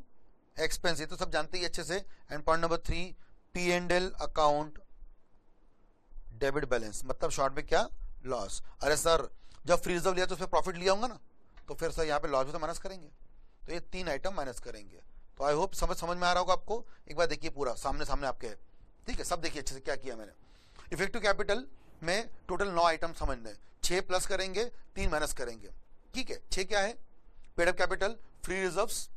एक्सपेंस, ये तो सब जानते ही अच्छे से। And point number 3 P&L account debit balance, मतलब शॉर्ट में क्या, लॉस। अरे सर जब फ्री रिजर्व लिया तो उसमें प्रॉफिट लिया होगा ना, तो फिर सर यहाँ पे लॉस भी तो माइनस करेंगे, तो ये 3 आइटम माइनस करेंगे। तो आई होप समझ में आ रहा होगा आपको। एक बार देखिए पूरा सामने आपके है, ठीक है, सब देखिए अच्छे से क्या किया मैंने। इफेक्टिव कैपिटल में टोटल 9 आइटम समझने, 6 प्लस करेंगे, 3 माइनस करेंगे। ठीक है, 6 क्या है, paid up capital, free reserves,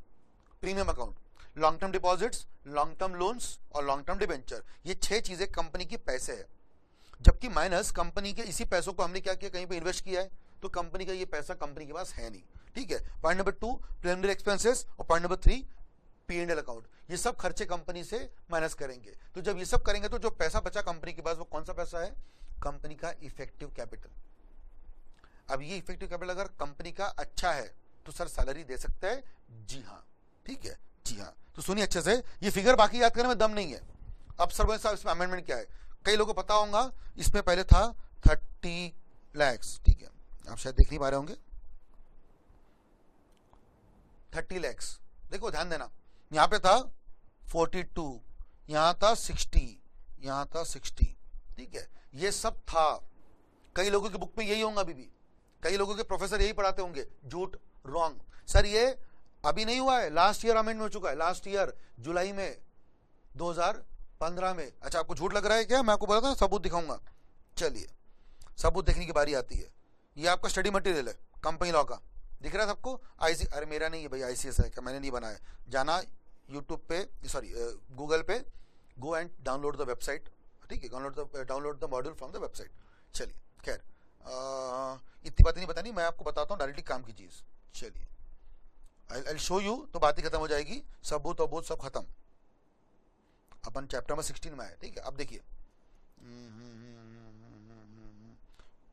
premium account, long term deposits, long term loans और लॉन्ग टर्म डिबेंचर। ये 6 चीजें कंपनी की पैसे है, जबकि माइनस कंपनी के इसी पैसों को हमने क्या किया, कहीं पे इन्वेस्ट किया है, तो कंपनी का ये पैसा कंपनी के पास है नहीं। ठीक है, पॉइंट नंबर 2 प्रिलिमिनरी एक्सपेंसेस और पॉइंट नंबर 3 P&L अकाउंट, ये सब खर्चे कंपनी से माइनस करेंगे। तो जब ये सब करेंगे तो जो पैसा बचा कंपनी के पास, वो कौन सा पैसा है, कंपनी का इफेक्टिव कैपिटल। अब ये इफेक्टिव कैपिटल अगर कंपनी का अच्छा है तो सर सैलरी दे सकता है, जी हाँ, ठीक है, जी हाँ। तो सुनिए अच्छे से, ये फिगर बाकी याद करने में दम नहीं है। अब सर साहब इसमें अमेंडमेंट क्या है, कई लोगों को पता होगा, इसमें पहले था 30 लाख, ठीक है, आप शायद देख नहीं पा रहे होंगे, 30 लाख, देखो ध्यान देना, यहां पे था 42, यहां था 60, यहां था 60, ठीक है, ये सब था। कई लोगों की बुक में यही होगा, अभी भी कई लोगों के प्रोफेसर यही पढ़ाते होंगे, झूठ, रॉन्ग। सर ये अभी नहीं हुआ है, लास्ट ईयर अमेंड हो चुका है, लास्ट ईयर जुलाई में 2015 में। अच्छा आपको झूठ लग रहा है क्या, मैं आपको बताता हूँ, सबूत दिखाऊंगा। चलिए सबूत देखने की बारी आती है। ये आपका स्टडी मटेरियल है कंपनी लॉ का, दिख रहा है सबको, आईसी, अरे मेरा नहीं है भाई, आईसीएस है, क्या मैंने नहीं बनाया, जाना यूट्यूब पे, सॉरी गूगल पे, go and download the website, ठीक है, download the module from the website. चलिए खैर, इतनी बातें नहीं बतानी, मैं आपको बताता हूँ डायरेक्टली काम की चीज। चलिए आई शो यू, तो बात ही खत्म हो जाएगी, सबूत और सब खत्म। अपन चैप्टर नंबर 16 में आए, ठीक है। अब देखिए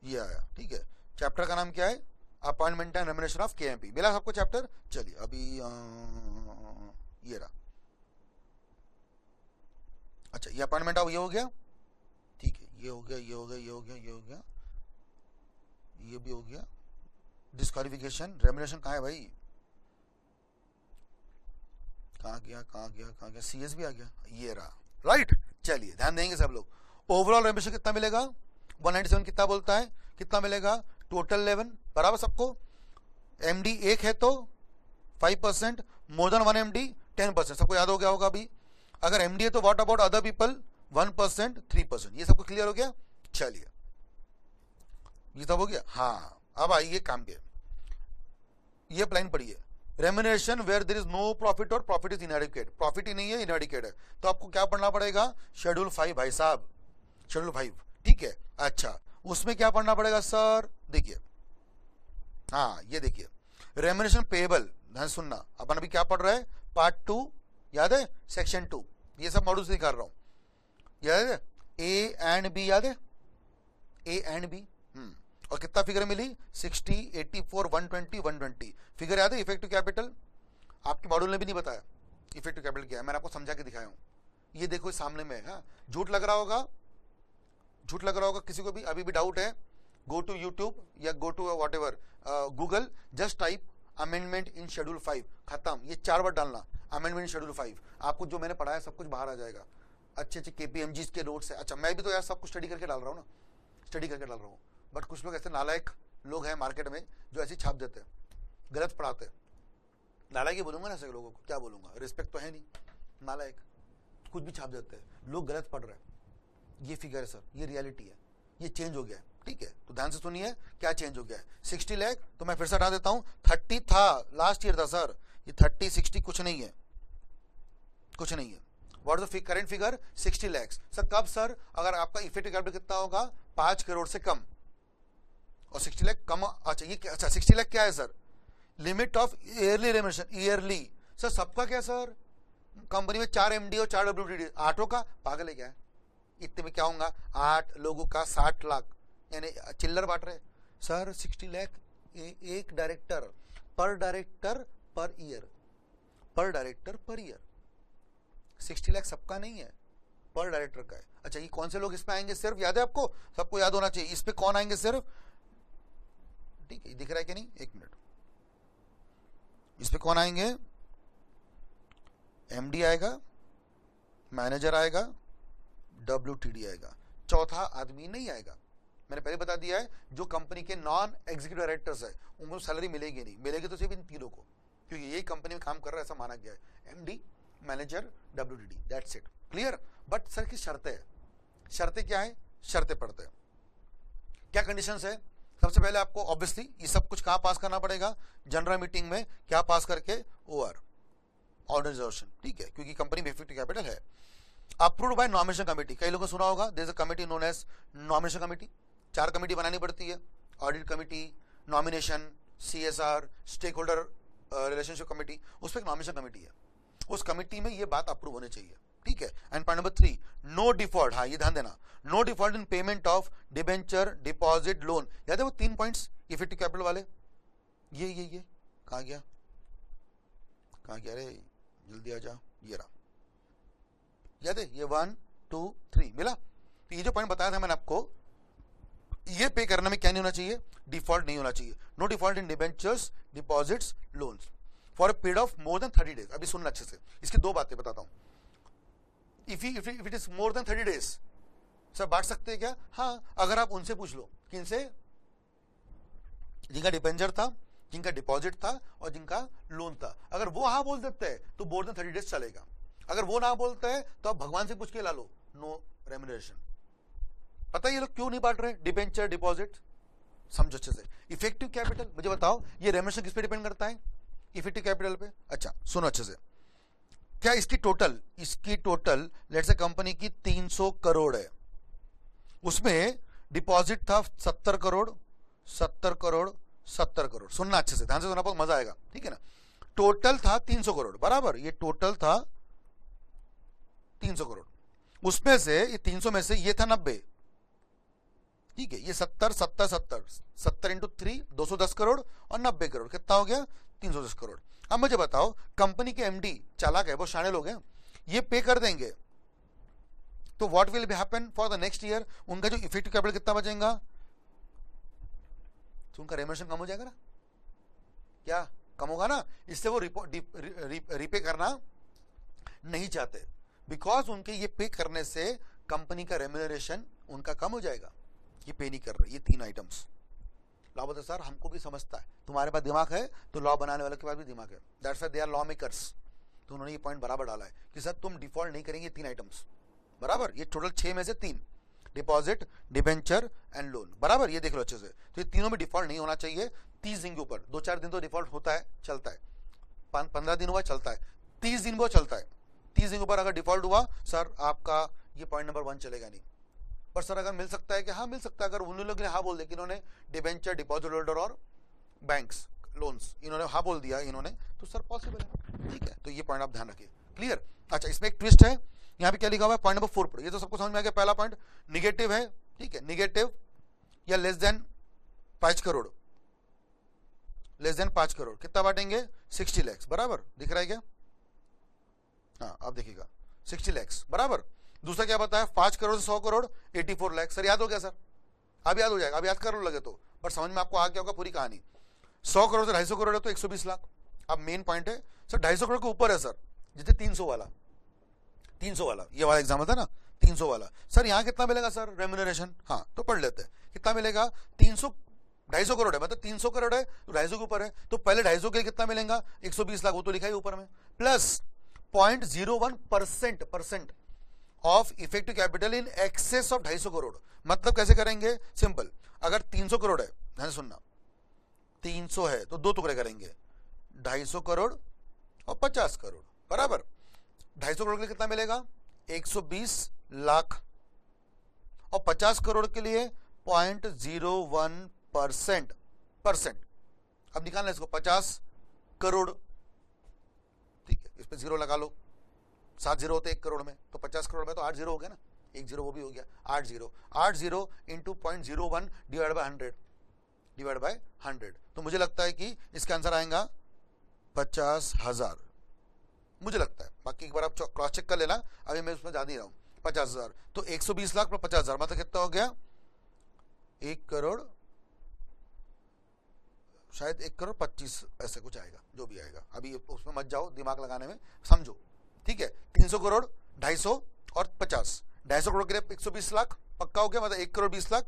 ये आया, ठीक है, चैप्टर का नाम क्या है, appointment and remuneration of KMP. मिला सबको चैप्टर। चलिए अभी ये रहा, अच्छा ये अपॉइंटमेंट अब ये हो गया, ठीक है, ये हो गया, ये हो गया, ये हो गया, ये हो गया, ये भी हो गया। डिस्क्वालिफिकेशन, रेम्युनरेशन कहाँ है भाई, कहाँ गया, सीएस भी आ गया, ये रहा, राइट। चलिए ध्यान देंगे सब लोग। ओवरऑल रेम्युनरेशन कितना मिलेगा, 197 कितना बोलता है, कितना मिलेगा, टोटल 11 बराबर सबको। एमडी एक है तो 5%, मोर देन 1 एमडी 10%, सबको याद हो गया होगा अभी। अगर एमडी है तो व्हाट अबाउट अदर पीपल, 1%, 3%, ये सबको क्लियर हो गया। चलिए ये सब हो गया। हाँ अब आइए काम पे, ये लाइन पढ़िए, remuneration where there is no profit और प्रॉफिट इज इनएडिक्वेट, प्रॉफिट ही नहीं है, इनएडिक्वेट है, तो आपको क्या पढ़ना पड़ेगा, शेड्यूल 5 भाई साहब, शेड्यूल 5, ठीक है। अच्छा उसमें क्या पढ़ना पड़ेगा सर, देखिए, हाँ ये देखिए, रेम्युनरेशन पेएबल, ध्यान सुनना, अपन अभी क्या पढ़ रहे हैं, पार्ट 2 याद है, सेक्शन 2, ये सब मॉड्यूल से निकाल रहा हूं, याद है, ए एंड बी, याद है, ए एंड बी, और कितना फिगर मिली, 60, 84, 120, 120 फिगर याद है। इफेक्टिव कैपिटल आपके मॉड्यूल ने भी नहीं बताया इफेक्टिव कैपिटल क्या है, मैंने आपको समझा के दिखाया हूं, ये देखो सामने में। हाँ झूठ लग रहा होगा, झूठ लग रहा होगा किसी को भी, अभी भी डाउट है, गो टू यूट्यूब या go to whatever Google, just type amendment in schedule 5, खत्म, ये 4 बार डालना, अमेंडमेंट इन शेड्यूल 5, आपको जो मैंने पढ़ाया सब कुछ बाहर आ जाएगा, अच्छे अच्छे केपीएमजी के नोट्स है। अच्छा मैं भी तो यार सब कुछ स्टडी करके डाल रहा हूँ ना, स्टडी करके डाल रहा हूँ, बट कुछ लोग ऐसे नालायक लोग हैं मार्केट में जो ऐसे छाप देते हैं, गलत पढ़ाते हैं। नालायक ही बोलूंगा ना ऐसे लोगों को, क्या बोलूंगा, रिस्पेक्ट तो है नहीं, नालायक कुछ भी छाप देते हैं, लोग गलत पढ़ रहे हैं। ये फिगर है सर, ये रियलिटी है, ये चेंज हो गया है, ठीक है। तो ध्यान से सुनिए क्या चेंज हो गया है। 60 लाख तो मैं फिर से हटा देता हूं, 30 था लास्ट ईयर था सर, ये 30 60 कुछ नहीं है, कुछ नहीं है। What is the current figure? 60 lakh. Sir कब सर? अगर आपका इफेक्टिव कैपिटल कितना होगा? 5 करोड़ से कम, और 60 लाख कम। अच्छा ये अच्छा 60 लाख क्या है sir? Limit of yearly remuneration, yearly. Sir सबका क्या सर? कंपनी में 4 एमडी और 4 डब्ल्यूटीडी, 8 का पागल है क्या है? इतने में क्या होगा? 8 लोगों का 60 लाख, यानी चिल्लर बांट रहे सर। 60 लाख एक डायरेक्टर पर ईयर, पर डायरेक्टर पर ईयर। 60 लाख सबका नहीं है, पर डायरेक्टर का है। अच्छा ये कौन से लोग इसमें आएंगे? सिर्फ याद है आपको, सबको याद होना चाहिए। इस पे कौन आएंगे सिर्फ? ठीक है, दिख रहा है कि नहीं? एक मिनट, इस पे कौन आएंगे? एमडी आएगा, मैनेजर आएगा, डब्ल्यूटीडी आएगा, चौथा आदमी नहीं आएगा। मैंने पहले बता दिया है, जो कंपनी के नॉन एग्जीक्यूटिव डायरेक्टर्स है उनको सैलरी मिलेगी नहीं, मिलेगी तो सिर्फ इन तीनों को, क्योंकि यही कंपनी में काम कर रहा है ऐसा माना गया है। MD, manager, WTD, that's it, clear. But sir की शर्तें है, शर्तें क्या है? शर्तें पढ़ते हैं। क्या कंडीशंस है? सबसे पहले आपको ऑब्वियसली ये सब कुछ कहां पास करना पड़ेगा? जनरल मीटिंग में। क्या पास करके? ओआर, ऑर्डर रिजर्वेशन, ठीक है, क्योंकि कंपनी में इफेक्टिव कैपिटल है। अप्रूव्ड बाय नॉमिनेशन कमेटी, कई लोगों को सुना होगा, there is a committee known as nomination committee. 4 committee बनानी पड़ती है, audit committee, nomination, CSR, stakeholder relationship committee, उस पर एक नॉमिनेशन कमेटी है। उस कमेटी में ये बात अप्रूव होनी चाहिए, ठीक है। And point number 3, no default. हाँ ये ध्यान देना, no default in payment of debenture, deposit, loan. याद है वो 3 पॉइंट्स इफेक्टिव कैपिटल वाले? ये कहा गया? रे जल्दी आ जा, ये रहा, याद है? ये 1 2 3 मिला। तो ये जो पॉइंट बताया था मैंने आपको, ये पे करने में क्या नहीं होना चाहिए? डिफॉल्ट नहीं होना चाहिए। No default in debentures, deposits, loans for a period of more than 30 days. अभी सुनना अच्छे से, इसकी 2 बातें बताता हूं। If it is more than 30 days, sir बांट सकते हैं क्या? हाँ, अगर आप उनसे पूछ लो, किनसे? जिनका डिबेंचर था, जिनका डिपॉजिट था और जिनका लोन था। अगर वो हाँ बोल देते हैं तो मोर देन 30 डेज चलेगा। अगर वो ना बोलते हैं तो आप भगवान से पूछ के ला लो, नो रेम्युनरेशन। पता है ये लोग क्यों नहीं बांट रहे? डिबेंचर, डिपॉजिट, समझो अच्छे से। इफेक्टिव कैपिटल, मुझे बताओ ये रेम्युनरेशन किस पे डिपेंड करता है? इफेक्टिव कैपिटल पे। अच्छा सुनो अच्छे से, क्या इसकी टोटल लेट्स से कंपनी की 300 करोड़ है, उसमें डिपॉजिट था 70 करोड़, 70 करोड़, 70 करोड़। सुनना अच्छे से, ध्यान से सुनना, बहुत मजा आएगा, ठीक है ना। टोटल था 300 करोड़, बराबर। ये टोटल था 300 करोड़, उसमें से ये 300 में से ये था 90, ठीक है। ये 70 70 70 70 इंटू 3 210 करोड़ और 90 करोड़, कितना हो गया? 310 करोड़। अब मुझे बताओ, कंपनी के एमडी चालाक है, वो शाने लोग हैं, ये पे कर देंगे तो what will be happen for the next year? उनका जो इफेक्टिव कैपिटल कितना बचेगा? तो उनका रेम्युनरेशन कम हो जाएगा ना? क्या कम होगा ना? इससे वो रीपे करना नहीं चाहते, बिकॉज उनके ये पे करने से कंपनी का रेम्युनरेशन उनका कम हो जाएगा। ये पे नहीं कर रहे। ये 3 आइटम्स। लॉ बोलते सर हमको भी समझता है, तुम्हारे पास दिमाग है तो लॉ बनाने वाले के पास भी दिमाग है, that's why they are law makers. तो उन्होंने ये पॉइंट बराबर डाला है कि सर तुम डिफॉल्ट नहीं करेंगे 3 आइटम्स, बराबर। ये टोटल 6 में से 3, डिपॉजिट, डिबेंचर एंड लोन, बराबर। ये देख लो अच्छे से। तो ये तीनों में डिफॉल्ट नहीं होना चाहिए। 30 दिन के ऊपर, 2-4 दिन तो डिफॉल्ट होता है, चलता है, 15 दिन हुआ चलता है, 30 दिन वो चलता है। 30 दिन के ऊपर अगर डिफॉल्ट हुआ, सर आपका ये पॉइंट नंबर 1 चलेगा नहीं। पर सर अगर मिल सकता है कि हाँ मिल सकता है, अगर उन लोगों ने हाँ बोल दिया कि इन्होंने डिबेंचर, डिपॉजिट होल्डर और बैंक्स, लोन्स इन्होंने हाँ बोल दिया इन्होंने, तो सर पॉसिबल है, ठीक है। तो ये पॉइंट आप ध्यान रखिए, क्लियर। अच्छा इसमें एक ट्विस्ट है, यहाँ पे क्या लिखा हुआ है? पॉइंट नंबर 4 पर। ये तो सबको समझ में आ गया। पहला पॉइंट निगेटिव है, ठीक है, निगेटिव या less than 5 crore, less than 5 crore कितना बांटेंगे? 60 लाख, बराबर। दिख रहा है क्या? हाँ आप देखिएगा 60 लाख, बराबर। दूसरा क्या बताया? 5 करोड़ से 100 करोड़ 84 लाख। सर याद हो गया? सर अब याद हो जाएगा, अब याद कर लगे तो, पर समझ में आपको आ गया होगा पूरी कहानी। 100 करोड़ से 250 करोड़ है तो 120 लाख। अब मेन पॉइंट है सर 250 करोड़ के ऊपर है सर, जितने 300 वाला, 300 वाला ये वाला एग्जाम्पल था ना, 300 वाला। सर यहाँ कितना मिलेगा सर रेम्युनरेशन? हाँ तो पढ़ लेते हैं कितना मिलेगा। 250 करोड़ है, मतलब 300 करोड़ है तो 250 के ऊपर है, तो पहले 250 के कितना मिलेगा? 120 लाख, वो तो लिखा है ऊपर में, plus 0.01% of effective capital in excess of 250 crore. मतलब कैसे करेंगे, सिंपल, अगर 300 करोड़ है, ध्यान से सुनना, 300 है तो दो टुकड़े करेंगे, 250 करोड़ और 50 करोड़, बराबर। 250 करोड़ के लिए कितना मिलेगा, 120 लाख, और 50 करोड़ के लिए 0.01%। अब निकालना इसको, 50 करोड़, ठीक है, इस पे जीरो लगा लो, 7 जीरो होते 1 करोड़ में, तो 50 करोड़ में तो 8 जीरो हो गया ना, 1 जीरो वो भी हो गया, 8 जीरो इंटू 0.01 डिवाइड बाय 100। तो मुझे लगता है कि इसका आंसर आएगा 50,000, मुझे लगता है, बाकी एक बार आप क्रॉस चेक कर लेना, अभी मैं उसमें जा नहीं रहा हूं। 50,000 तो 120 लाख पर 50,000 मतलब कितना हो गया, 1 करोड़, शायद 1 करोड़ 25 ऐसे कुछ आएगा, जो भी आएगा, अभी उसमें मत जाओ, दिमाग लगाने में समझो, ठीक है। 300 करोड़, 250 और 50, 250 करोड़ के लिए 120 लाख पक्का हो गया, मतलब 1 करोड़ 20 लाख,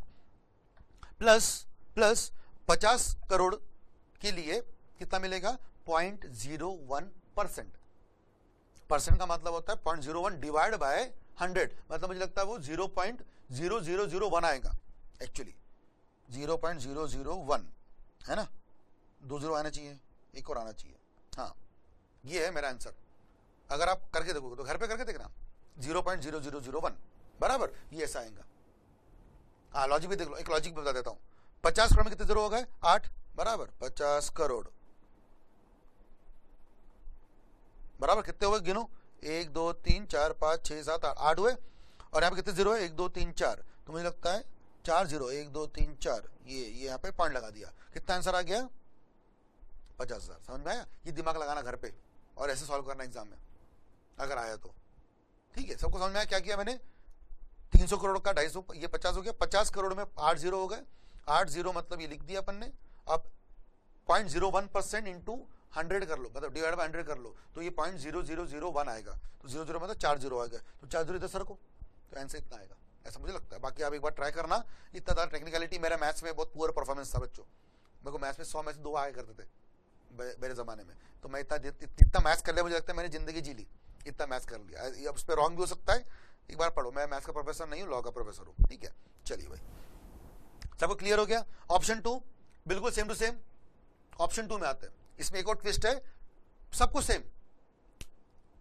प्लस 50 करोड़ के लिए कितना मिलेगा, 0.01%। परसेंट का मतलब होता है 0.01 डिवाइड बाय 100, मतलब मुझे लगता है वो 0.0001 आएगा, एक्चुअली 0.001 है ना, 2 जीरो आना चाहिए, एक और आना चाहिए, हाँ ये है मेरा आंसर। अगर आप करके देखोगे तो घर पे करके देखना, 0.0001 बराबर, ये ऐसा आएगा। हाँ लॉजिक भी देख लो, एक लॉजिक बता देता हूं, 50 करोड़ में कितने जीरो हो गए, 8 बराबर, 50 करोड़ बराबर कितने हुए, गिनो, 1 2 3 4 5 6 7 8 हुए, और यहाँ पे कितने जीरो है, 1 2 3 4, तो मुझे लगता है 4 जीरो, 1 2 3 4, ये यहाँ पे पॉइंट लगा दिया, कितना आंसर आ गया, 50,000। समझ में आया, ये दिमाग लगाना घर पे और ऐसे सॉल्व करना एग्जाम में अगर आया तो, ठीक है। सबको समझ में आया क्या किया मैंने, 300 करोड़ का 250, ये 50 हो गया, 50 करोड़ में 8 जीरो हो गए, 8 जीरो मतलब ये लिख दिया अपन ने। अब 0.01% इंटू 100 कर लो, मतलब डिवाइड बाय 100 कर लो, तो ये 0.0001 आएगा, तो 00 मतलब 4 जीरो आ गया, तो 4 जीरो इधर सर को, तो आंसर इतना आएगा, ऐसा मुझे लगता है। बाकी आप एक बार ट्राई करना, इतना ज़्यादा टेक्निकलिटी, मेरा मैथ्स में बहुत पुअर परफॉर्मेंस था बच्चों, मेरे को मैथ्स में 100 में से 2 आया करते थे मेरे ज़माने में, तो मैं इतना मैथ्स कर लिया, मुझे लगता है मैंने जिंदगी जी ली, इतना मैथ्स कर लिया। अब उस पर रॉन्ग भी हो सकता है, एक बार पढ़ो, मैं मैथ्स का प्रोफेसर नहीं हूँ, लॉ का प्रोफेसर हूँ, ठीक है। चलिए भाई, सबको क्लियर हो गया। ऑप्शन 2 बिल्कुल सेम टू सेम, ऑप्शन 2 में आते हैं, इसमें एक और ट्विस्ट है, सब कुछ सेम,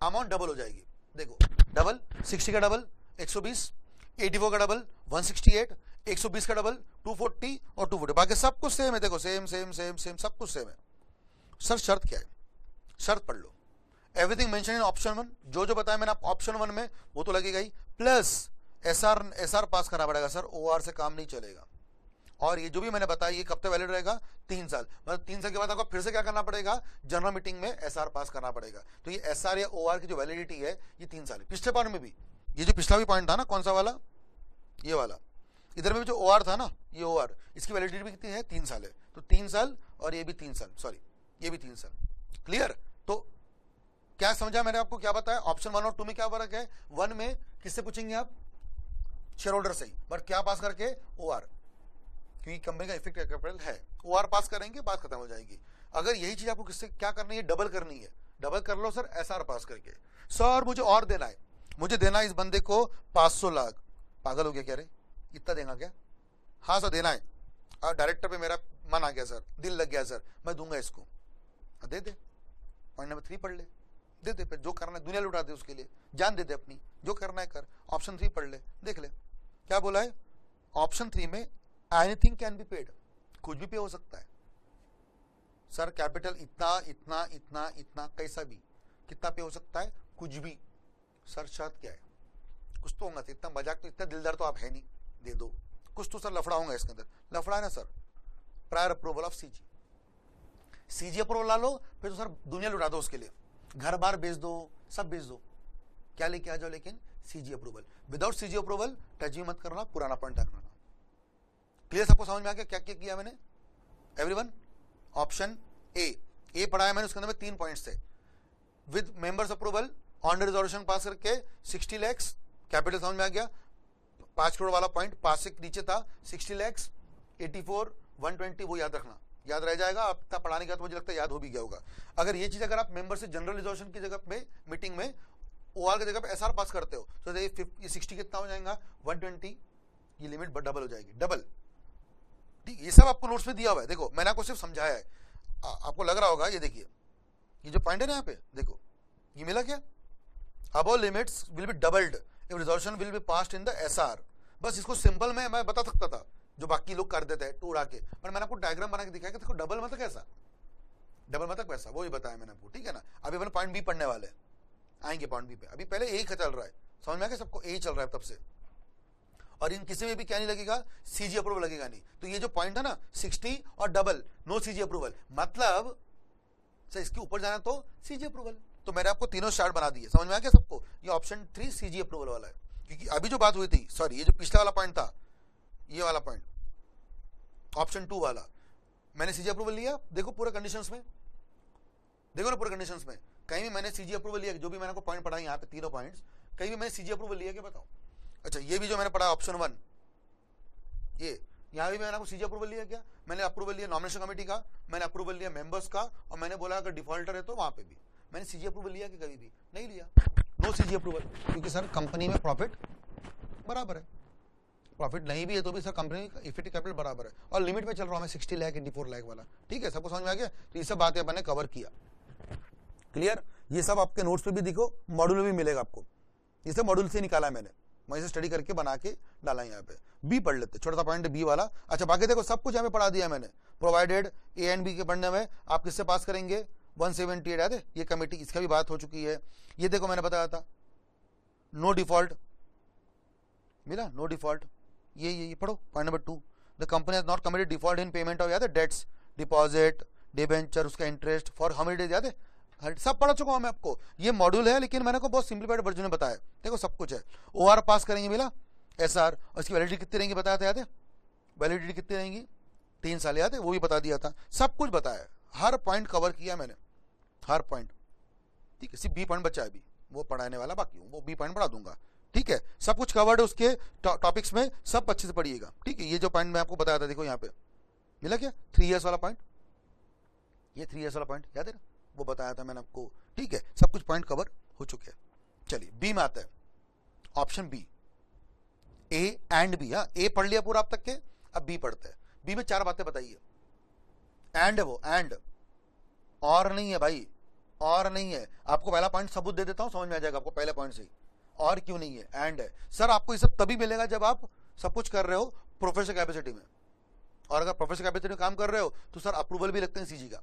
अमाउंट डबल हो जाएगी। देखो डबल, 60 का डबल 120, 84 का डबल 168, 120 का डबल 240 और 240, बाकी सब कुछ सेम है। देखो सेम सेम सेम सेम सब कुछ सेम है। सर शर्त क्या है, शर्त पढ़ लो, एवरीथिंग मेंशन इन ऑप्शन 1, जो जो बताया मैंने ऑप्शन 1 में वो तो लगेगा ही, प्लस एसआर पास करना पड़ेगा सर, ओआर से काम नहीं चलेगा। और ये जो भी मैंने बताया ये कब तक वैलिड रहेगा, 3 साल, मतलब 3 साल के बाद आपको फिर से क्या करना पड़ेगा, जनरल मीटिंग में एसआर पास करना पड़ेगा। तो ये एसआर या ओआर की जो वैलिडिटी है ये 3 साल है। पिछले पॉइंट में भी, ये जो पिछला भी पॉइंट था ना, कौन सा वाला, ये वाला, इधर में भी जो ओआर था ना, ये ओआर, इसकी वैलिडिटी भी कितनी है, 3 साल है, तो 3 साल, और ये भी 3 साल, सॉरी ये भी 3 साल। क्लियर, तो क्या समझा मैंने आपको, क्या बताया, ऑप्शन 1 और 2 में क्या फर्क है। 1 में किससे पूछेंगे आप, शेयर होल्डर से ही, बट क्या पास करके, ओआर, क्योंकि कंपनी का इफेक्टिव कैपिटल है, ओआर पास करेंगे, बात खत्म हो जाएगी। अगर यही चीज आपको किससे क्या करनी है, डबल करनी है, डबल कर लो सर एसआर पास करके। सर मुझे और देना है, मुझे देना है इस बंदे को 500 लाख, पागल हो गया क्या रे, इतना देगा क्या, हाँ सर देना है, और डायरेक्टर पे मेरा मन आ गया सर, दिल लग गया सर, मैं दूंगा इसको, दे दे, पॉइंट नंबर 3 पढ़ ले, दे दे, जो करना है दुनिया लुटा दे उसके लिए, जान दे दे अपनी, जो करना है कर। ऑप्शन 3 पढ़ ले, देख ले क्या बोला है, ऑप्शन 3 में एनीथिंग कैन बी पेड, कुछ भी पे हो सकता है सर, कैपिटल इतना इतना इतना इतना कैसा भी, कितना पे हो सकता है, कुछ भी। सर शर्त क्या है, कुछ तो होगा, इतना मजाक तो, इतना दिलदार तो आप है नहीं, दे दो कुछ तो सर, लफड़ा होगा इसके अंदर, लफड़ा है ना sir, prior approval of CG, CG approval ला लो, फिर तो सर दुनिया लुटा दो उसके लिए, घर बार बेच दो, सब बेच दो, क्या लेके आ जाओ, लेकिन CG approval, without CG approval touch भी मत करना, पुराना पॉइंट रखना। क्लियर, सबको समझ में आ गया क्या क्या किया मैंने, एवरीवन। ऑप्शन ए पढ़ाया मैंने, उसके अंदर में 3 पॉइंट्स थे, with members approval on resolution pass करके 60 लाख कैपिटल, समझ में आ गया, 5 करोड़ वाला पॉइंट 5 से नीचे था, 60 लाख 84 120, वो याद रखना, याद रह जाएगा, अब तक पढ़ाने का तो मुझे लगता है याद हो भी गया होगा। अगर ये चीज अगर आप मेंबर से जनरल रिजोल्यूशन की जगह में मीटिंग में OR की जगह पे SR पास करते हो तो ये 60 कितना हो जाएगा 120, ये लिमिट डबल हो जाएगी, डबल। ठीक, ये सब आपको नोट्स में दिया हुआ है। देखो मैंने आपको सिर्फ समझाया है, आपको लग रहा होगा, ये देखिए ये जो पॉइंट है ना यहाँ पे देखो, ये मिला क्या, above limits will be doubled if resolution will be passed in the SR। बस इसको सिंपल में मैं बता सकता था जो बाकी लोग कर देते हैं टू उड़ा के, पर मैंने आपको डायग्राम बना के दिखाया कि देखो डबल मतलब कैसा, डबल मतलब कैसा, वो ही बताया मैंने आपको, ठीक है ना। अभी अपन पॉइंट बी पढ़ने वाले आएंगे पॉइंट बी पे, अभी पहले ए का चल रहा है, समझ में आ गया सबको, ए चल रहा है तब से, और इन किसी में भी क्या नहीं लगेगा, सीजी अप्रूवल लगेगा नहीं। तो ये जो पॉइंट है ना 60 और डबल, नो सीजी अप्रूवल, मतलब सर इसके ऊपर जाना तो सीजी अप्रूवल। तो मैंने आपको तीनों चार्ट बना दिए, समझ में आ गया सबको। ये ऑप्शन 3 सीजी अप्रूवल वाला है, क्योंकि अभी जो बात हुई थी, सॉरी ये जो पिछला वाला पॉइंट था, ये वाला पॉइंट ऑप्शन 2 वाला, मैंने सीजी अप्रूवल लिया, देखो पूरे कंडीशंस में, देखो ना पूरे कंडीशंस में कहीं भी मैंने सीजी अप्रूवल लिया, जो भी मैंने आपको पॉइंट पढ़ा यहाँ पे तीनों पॉइंट्स, कहीं भी मैंने सीजी अप्रूवल लिया क्या बताओ। अच्छा ये भी जो मैंने पढ़ा ऑप्शन 1, ये यहाँ भी मैंने आपको सीजी अप्रूवल लिया क्या, मैंने अप्रूवल लिया नॉमिनेशन कमेटी का, मैंने अप्रूवल लिया मेंबर्स का, और मैंने बोला अगर डिफॉल्टर है तो वहां पे भी मैंने सीजी अप्रूवल लिया कि कभी भी नहीं लिया, नो सीजी अप्रूवल, क्योंकि सर कंपनी में प्रॉफिट बराबर है, प्रॉफिट नहीं भी है तो भी सर कंपनी का इक्विटी कैपिटल बराबर है, और लिमिट में चल रहा हूं मैं 60 लाख 84 लाख वाला, ठीक है, सबको समझ में आ गया। तो ये सब बातें मैंने कवर किया, क्लियर। ये सब आपके नोट्स पे भी दिखो, मॉड्यूल में भी मिलेगा आपको, ये सब मॉड्यूल से निकाला है मैंने, वहीं से स्टडी करके बना के डाला यहाँ पे। बी पढ़ लेते, छोटा सा पॉइंट बी वाला। अच्छा बाकी देखो सब कुछ यहाँ पे पढ़ा दिया मैंने, प्रोवाइडेड ए एंड बी के पढ़ने में आप किससे पास करेंगे 178 याद है, ये कमेटी, इसका भी बात हो चुकी है। ये देखो मैंने बताया था नो डिफॉल्ट मिला, नो डिफॉल्ट, ये पढ़ो point number 2, the company has not committed default in payment of याद है डेट्स, डिपॉजिट, डिबेंचर, उसका interest for how many days याद है, सब पढ़ा चुका हूं मैं आपको। ये मॉड्यूल है लेकिन मैंने को बहुत सिंप्लीफाइड वर्जन में बताया, देखो सब कुछ है। OR पास करेंगे मिला, SR, और इसकी वैलिडिटी कितनी रहेंगी बताया था याद है, वैलिडिटी कितनी रहेंगी 3 साल याद है, वो भी बता दिया था, सब कुछ बताया, हर पॉइंट कवर किया मैंने, हर पॉइंट, ठीक है। सिर्फ बी पॉइंट बचा है अभी, वो पढ़ाने वाला बाकी हूँ, वो बी पॉइंट पढ़ा दूंगा, ठीक है। सब कुछ कवर्ड है उसके टॉपिक्स में, सब अच्छे से पढ़िएगा, ठीक है। ये जो पॉइंट मैं आपको बताया था देखो यहाँ पे मिला क्या, 3 इयर्स वाला पॉइंट, ये 3 इयर्स वाला पॉइंट याद है ना, वो बताया था मैंने आपको, ठीक है। सब कुछ पॉइंट कवर हो चुके हैं। चलिए बी में आता है, option B, A and B. हाँ ए पढ़ लिया पूरा अब तक के, अब बी पढ़ते हैं। बी में 4 बातें बताइए, एंड है वो, एंड, और नहीं है भाई, और नहीं है। आपको पहला पॉइंट सबूत दे देता हूं, समझ में आ जाएगा आपको पहले पॉइंट से ही, और क्यों नहीं है, एंड है। सर आपको ये सब तभी मिलेगा जब आप सब कुछ कर रहे हो प्रोफेशनल कैपेसिटी में, और अगर प्रोफेशनल कैपेसिटी में काम कर रहे हो तो सर अप्रूवल भी लगते हैं सीजी का,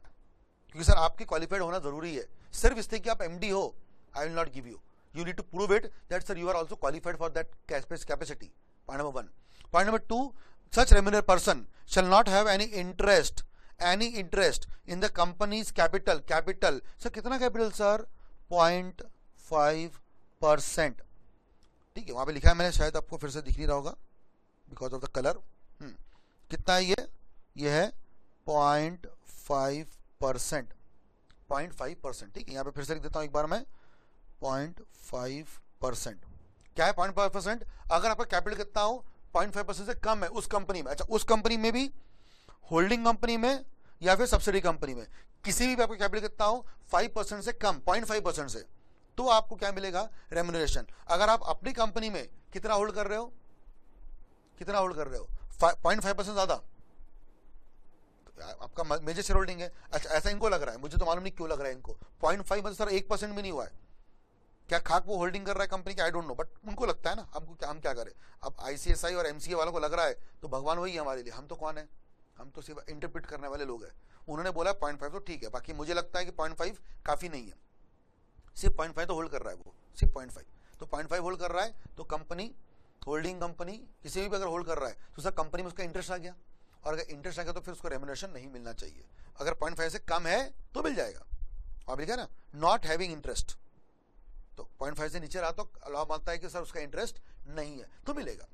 क्योंकि सर आपकी क्वालिफाइड होना जरूरी है। सिर्फ इसलिए कि आप एमडी हो I will not give you, you need to prove it that sir you are also qualified for that capacity. Point number 1. Point number 2, such remunerated person shall not have any interest in the company's capital. Sir कितना capital sir, 0.5%, ठीक है। वहां पे लिखा है मैंने, शायद आपको फिर से दिख नहीं रहा होगा बिकॉज ऑफ द कलर। कितना है ये है 0.5%, 0.5%, ठीक है। यहाँ पे फिर से लिख देता हूँ एक बार मैं, 0.5%। क्या है 0.5%? अगर आपका कैपिटल कितना हो 0.5% से कम है उस कंपनी में, अच्छा उस कंपनी में भी, होल्डिंग कंपनी में या फिर सब्सिडी कंपनी में, किसी भी आपका कैपिटल कितना हो 5% से कम, 0.5% से, तो आपको क्या मिलेगा, रेम्यूनरेशन। अगर आप अपनी कंपनी में कितना होल्ड कर रहे हो, 0.5% ज्यादा, आपका मेजर शेयर होल्डिंग है। अच्छा ऐसा इनको लग रहा है, मुझे तो मालूम नहीं क्यों लग रहा है इनको 0.5 मतलब सर 1% भी नहीं हुआ है, क्या खाक वो होल्डिंग कर रहा है कंपनी की, आई डोंट नो, बट उनको लगता है ना, हम क्या करें। अब आईसीएसआई और एमसीए वालों को लग रहा है तो भगवान वही है हमारे लिए, हम तो कौन है, हम तो सिर्फ इंटरप्रेट करने वाले लोग हैं। उन्होंने बोला 0.5 तो ठीक है, बाकी मुझे लगता है कि 0.5 काफी नहीं है, सिर्फ 0.5 तो होल्ड कर रहा है वो, सिर्फ 0.5 तो 0.5 होल्ड कर रहा है, तो कंपनी, होल्डिंग कंपनी किसी भी अगर होल्ड कर रहा है तो सर कंपनी में उसका इंटरेस्ट आ गया, और अगर इंटरेस्ट आ गया तो फिर उसको रेम्यूनरेशन नहीं मिलना चाहिए। अगर 0.5 से कम है तो मिल जाएगा, आप लिखा ना नॉट हैविंग इंटरेस्ट, तो 0.5 से नीचे रहा तो लॉ मानता है कि सर उसका इंटरेस्ट नहीं है तो मिलेगा,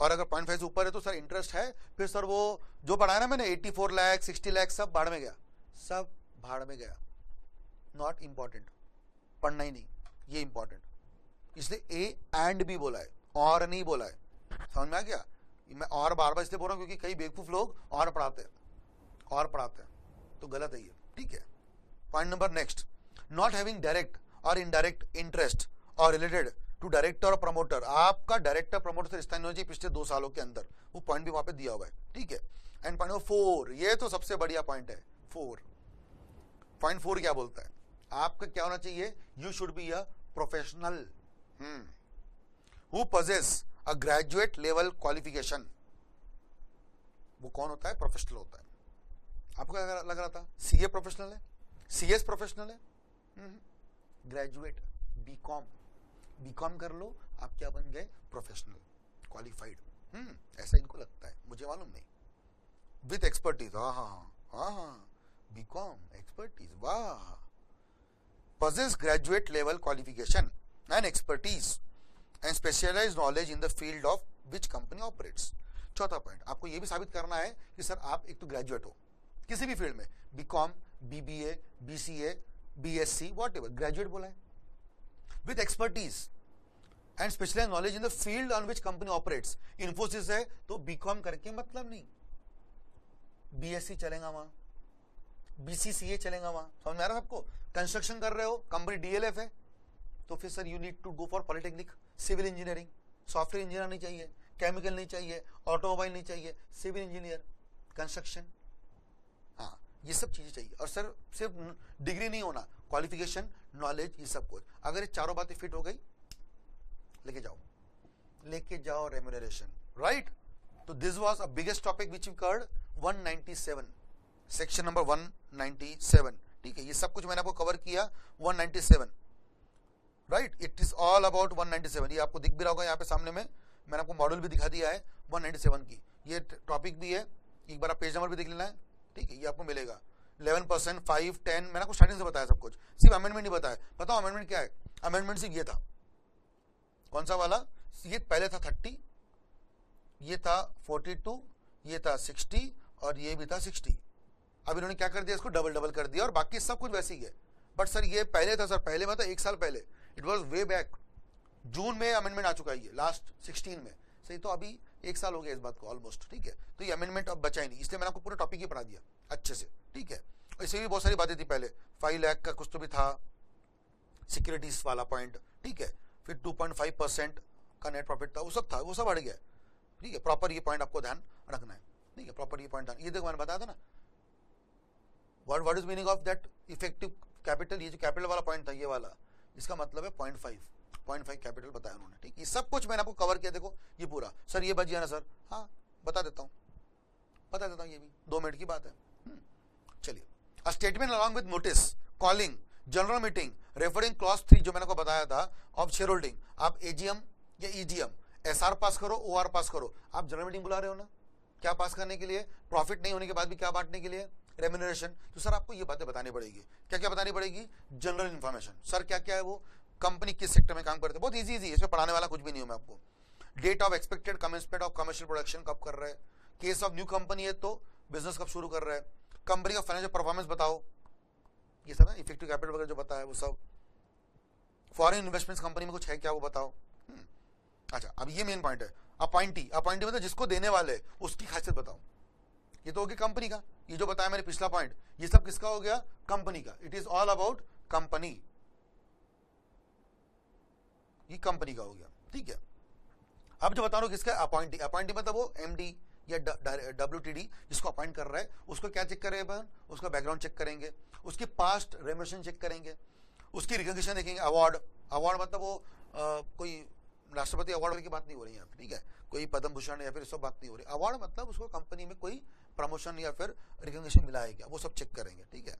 और अगर 0.5 से ऊपर है तो सर इंटरेस्ट है, फिर सर वो जो बढ़ाया ना मैंने 84 लाख 60 लाख सब भाड़ में गया, सब भाड़ में गया, नॉट इंपॉर्टेंट, पढ़ना ही नहीं, ये इंपॉर्टेंट। इसलिए ए एंड बी बोला है, और नहीं बोला है, समझ में आ गया। मैं और बार बार इसलिए बोल रहा हूं क्योंकि कई बेवकूफ लोग और पढ़ाते हैं तो गलत है ये, ठीक है। Point number next, not having direct और इनडायरेक्ट इंटरेस्ट और रिलेटेड टू डायरेक्टर और प्रमोटर, आपका डायरेक्टर प्रमोटर से रिश्ता नहीं होना चाहिए पिछले 2 सालों के अंदर, वो पॉइंट भी वहां पे दिया हुआ है, ठीक है। एंड पॉइंट नंबर 4, ये तो सबसे बढ़िया पॉइंट है 4। पॉइंट 4 क्या बोलता है, आपका क्या होना चाहिए, you should be a professional who possess a graduate level qualification. वो कौन होता है, प्रोफेशनल होता है। आपको क्या लग रहा था सीए प्रोफेशनल है, सीएस प्रोफेशनल है, ग्रेजुएट बीकॉम कर लो, आप क्या बन गए, प्रोफेशनल क्वालिफाइड, ऐसा इनको लगता है, मुझे मालूम नहीं। विथ एक्सपर्टीज, हाँ, बीकॉम एक्सपर्टीज, वाह, possess graduate level qualification and expertise and specialized knowledge in the field of which company operates। चौथा पॉइंट, आपको यह भी साबित करना है कि सर आप एक तो ग्रेजुएट हो किसी भी फील्ड में, BCom, BBA, BCA, BSc, whatever, graduate बोला है। With expertise and specialised knowledge in the field on which company operates. Infosys है तो बीकॉम करके मतलब नहीं, बीएससी चलेगा वहां, बीसीसीए चलेगा वहां, समझ में आ रहा है आपको। कंस्ट्रक्शन कर रहे हो, कंपनी डीएलएफ है, तो फिर sir you need to go for polytechnic, civil engineering, software engineer नहीं चाहिए, केमिकल नहीं चाहिए, ऑटोमोबाइल नहीं चाहिए, सिविल इंजीनियर, कंस्ट्रक्शन, हाँ ये सब चीजें चाहिए। और सर सिर्फ डिग्री नहीं होना, क्वालिफिकेशन, नॉलेज, ये सब कुछ। अगर ये चारों बातें फिट हो गई, लेके जाओ रेम्यूनरेशन, राइट। तो this was a biggest topic which we covered 197, section number 197, ठीक है। ये सब कुछ मैंने आपको कवर किया 197, right. It is all about 197। ये आपको दिख भी रहा होगा यहाँ पे सामने में, मैंने आपको मॉडल भी दिखा दिया है 197 की, ये टॉपिक भी है, एक बार आप पेज नंबर भी देख लेना है, ठीक है। ये आपको मिलेगा 11%, 5, 10, मैंने आपको स्टार्टिंग से बताया सब कुछ, सिर्फ अमेंडमेंट नहीं बताया। बताओ अमेंडमेंट क्या है, अमेंडमेंट सिर्फ ये था, कौन सा वाला, ये पहले था 30, ये था 42, ये था 60 और ये भी था 60। अब इन्होंने क्या कर दिया, इसको डबल कर दिया और बाकी सब कुछ वैसे ही है। बट सर ये पहले था, सर पहले में था 1 साल पहले, इट वॉज वे बैक, जून में अमेंडमेंट आ चुका है ये लास्ट 16 में, सही। तो अभी 1 साल हो गया इस बात को ऑलमोस्ट, ठीक है। तो ये अमेंडमेंट अब बचा ही नहीं, इसलिए मैंने आपको पूरा टॉपिक ही पढ़ा दिया अच्छे से, ठीक है। इससे भी बहुत सारी बातें थी, पहले 5 लाख का कुछ तो भी था, सिक्योरिटीज वाला पॉइंट, ठीक है। फिर 2.5% का नेट प्रॉफिट था, वो सब था, वो सब बढ़ गया, ठीक है। प्रॉपर ये पॉइंट आपको ध्यान रखना है, ठीक है। प्रॉपर ये पॉइंट, ये देखो मैंने बताया था ना, what is meaning of that effective capital, ये जो कैपिटल वाला पॉइंट था, ये वाला, इसका मतलब है 0.5 कैपिटल बताया उन्होंने, ठीक। ये सब कुछ मैंने आपको कवर किया, देखो ये पूरा। सर ये बच गया ना सर, हाँ बता देता हूँ ये भी 2 मिनट की बात है। चलिए, a statement along with notice calling general meeting referring clause 3 जो मैंने को बताया था ऑफ शेयर होल्डिंग। आप एजीएम या ईजीएम, एसआर पास करो, ओआर पास करो, आप जनरल मीटिंग बुला रहे हो ना, क्या पास करने के लिए, प्रॉफिट नहीं होने के बाद भी क्या बांटने के लिए, रेम्यूनरेशन। तो सर आपको ये बातें बतानी पड़ेगी, क्या क्या बतानी पड़ेगी, जनरल इन्फॉर्मेशन, सर क्या क्या है वो, कंपनी किस सेक्टर में काम करते हैं, बहुत इजी है, इसमें पढ़ाने वाला कुछ भी नहीं हूं मैं आपको। Date of expected commencement of commercial production कब कर रहे हैं, केस ऑफ न्यू कंपनी है तो बिजनेस कब शुरू कर रहे हैं, कंपनी का फाइनेंशियल परफॉर्मेंस बताओ, ये सब ना इफेक्टिव कैपिटल वगैरह जो बताया वो सब, फॉरेन इन्वेस्टमेंट्स कंपनी में कुछ है क्या वो बताओ। अच्छा, अब ये मेन पॉइंट है, अपॉइंटी मतलब जिसको देने वाले उसकी खासियत बताओ। ये तो हो गया कंपनी का, ये जो बताया मैंने पिछला पॉइंट, ये सब किसका हो गया, कंपनी का। It is all about company, ये कंपनी का हो गया, ठीक है। अब जो बता रहा हूं किसका, अपॉइंटी मतलब वो एमडी या डब्ल्यूटीडी जिसको अपॉइंट कर रहा है, उसको क्या चेक करेंगे, उसका बैकग्राउंड चेक करेंगे, उसकी पास्ट रेम्यूनरेशन चेक करेंगे, उसकी रिकॉग्निशन देखेंगे। अवार्ड मतलब वो कोई राष्ट्रपति अवार्ड की बात नहीं हो रही है, ठीक है, कोई पद्म भूषण या फिर सब बात नहीं हो रही। अवार्ड मतलब उसको कंपनी में कोई प्रमोशन या फिर रिकॉग्निशन मिला है क्या, वो सब चेक करेंगे, ठीक है।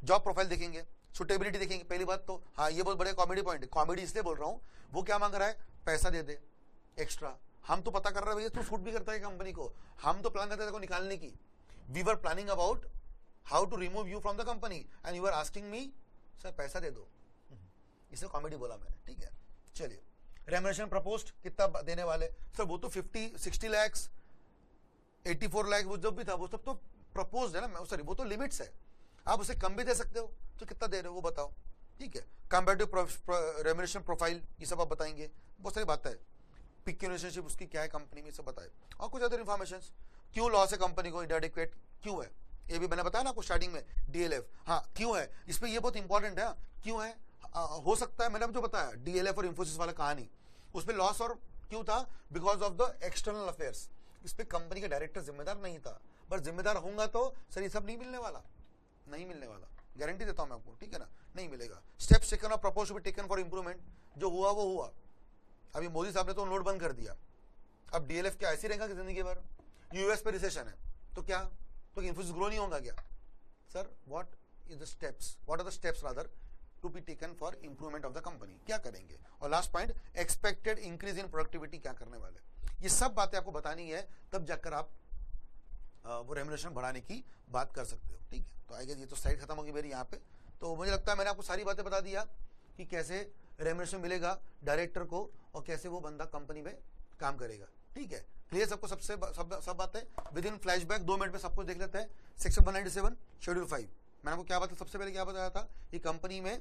जॉब प्रोफाइल देखेंगे, सुटेबिलिटी देखेंगे। पहली बात तो हाँ, ये बहुत बड़े कॉमेडी पॉइंट है, कॉमेडी इसलिए बोल रहा हूँ, वो क्या मांग रहा है, पैसा दे दे एक्स्ट्रा। हम तो पता कर रहे हैं भैया तू सूट भी करता है कंपनी को, हम तो प्लान करते हैं निकालने की। We were planning about how to remove you from the company and you are asking me sir पैसा दे दो, इसे कॉमेडी बोला मैंने, ठीक है। चलिए, रेम्यूनरेशन प्रपोज्ड कितना देने वाले, सर वो तो 50-60 लाख 84 लाख वो जब भी था वो सब तो प्रपोज्ड है ना, सॉरी वो तो लिमिट्स है, आप उसे कम भी दे सकते हो, तो कितना दे रहे हो वो बताओ, ठीक है। कंपैरेटिव रेम्यूनरेशन प्रोफाइल ये सब आप बताएंगे, बहुत सारी बातें है। पिक रिलेशनशिप उसकी क्या है कंपनी में, सब बताए, और कुछ अदर इन्फॉर्मेशन, क्यों लॉस है कंपनी को, इनएडिक्वेट क्यों है, ये भी मैंने बताया ना आपको स्टार्टिंग में, डीएलएफ, हाँ क्यों है, इस पे ये बहुत इंपॉर्टेंट है, क्यों है, हो सकता है, मैंने जो बताया डीएलएफ और इंफोसिस वाला कहानी, उसमें लॉस और क्यों था, because of the external affairs. इस पे कंपनी का डायरेक्टर जिम्मेदार नहीं था, पर जिम्मेदार होगा तो सर ये सब नहीं मिलने वाला, नहीं मिलने वाला, गारंटी देता हूं मैं आपको, ठीक है ना, नहीं मिलेगा। स्टेप्स टेकन और propose to be taken for improvement, जो हुआ वो हुआ। अभी मोदी साहब ने तो नोट बंद कर दिया, अब डीएलएफ क्या ऐसे रहेगा कि जिंदगी भर? यूएस पे रिसेशन है तो क्या, तो इंफोसिस ग्रो नहीं होगा क्या? Sir what is the steps, what are the steps rather to be taken for improvement of the company, क्या करेंगे? और last point, expected increase in productivity, क्या करने वाले? ये सब बातें आपको बतानी है, तब जाकर आप वो रेम्युनरेशन बढ़ाने की बात कर सकते हो, ठीक है। तो आई गेस ये तो स्लाइड खत्म होगी मेरी यहाँ पे। तो मुझे लगता है मैंने आपको सारी बातें बता दिया कि कैसे रेम्युनरेशन मिलेगा डायरेक्टर को और कैसे वो बंदा कंपनी में काम करेगा, ठीक है। क्लियर सबको? सब बातें विद इन फ्लैशबैक 2 मिनट में सब कुछ देख लेते हैं। सेक्शन 197 शेड्यूल 5, मैंने आपको क्या बताया, सबसे पहले क्या बताया था कि कंपनी में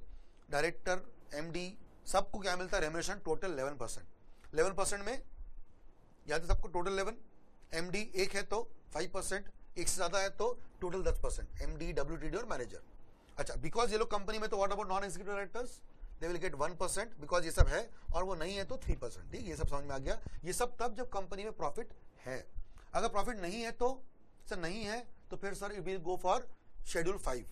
डायरेक्टर, एमडी, सबको क्या मिलता है? Remuneration total 11%। 11% में याद है सबको, टोटल 11, एमडी एक है तो 5%, एक से ज्यादा है तो टोटल 10%, एमडी, डब्ल्यूटीडी और मैनेजर। अच्छा, बिकॉज ये लोग कंपनी में, तो what about non executive directors? They will get 1% because ये सब है, और वो नहीं है तो 3%, ठीक, ये सब समझ में आ गया। ये सब तब जब कंपनी में प्रॉफिट है। अगर प्रॉफिट नहीं है तो सर, नहीं है तो फिर sir it will go for schedule 5।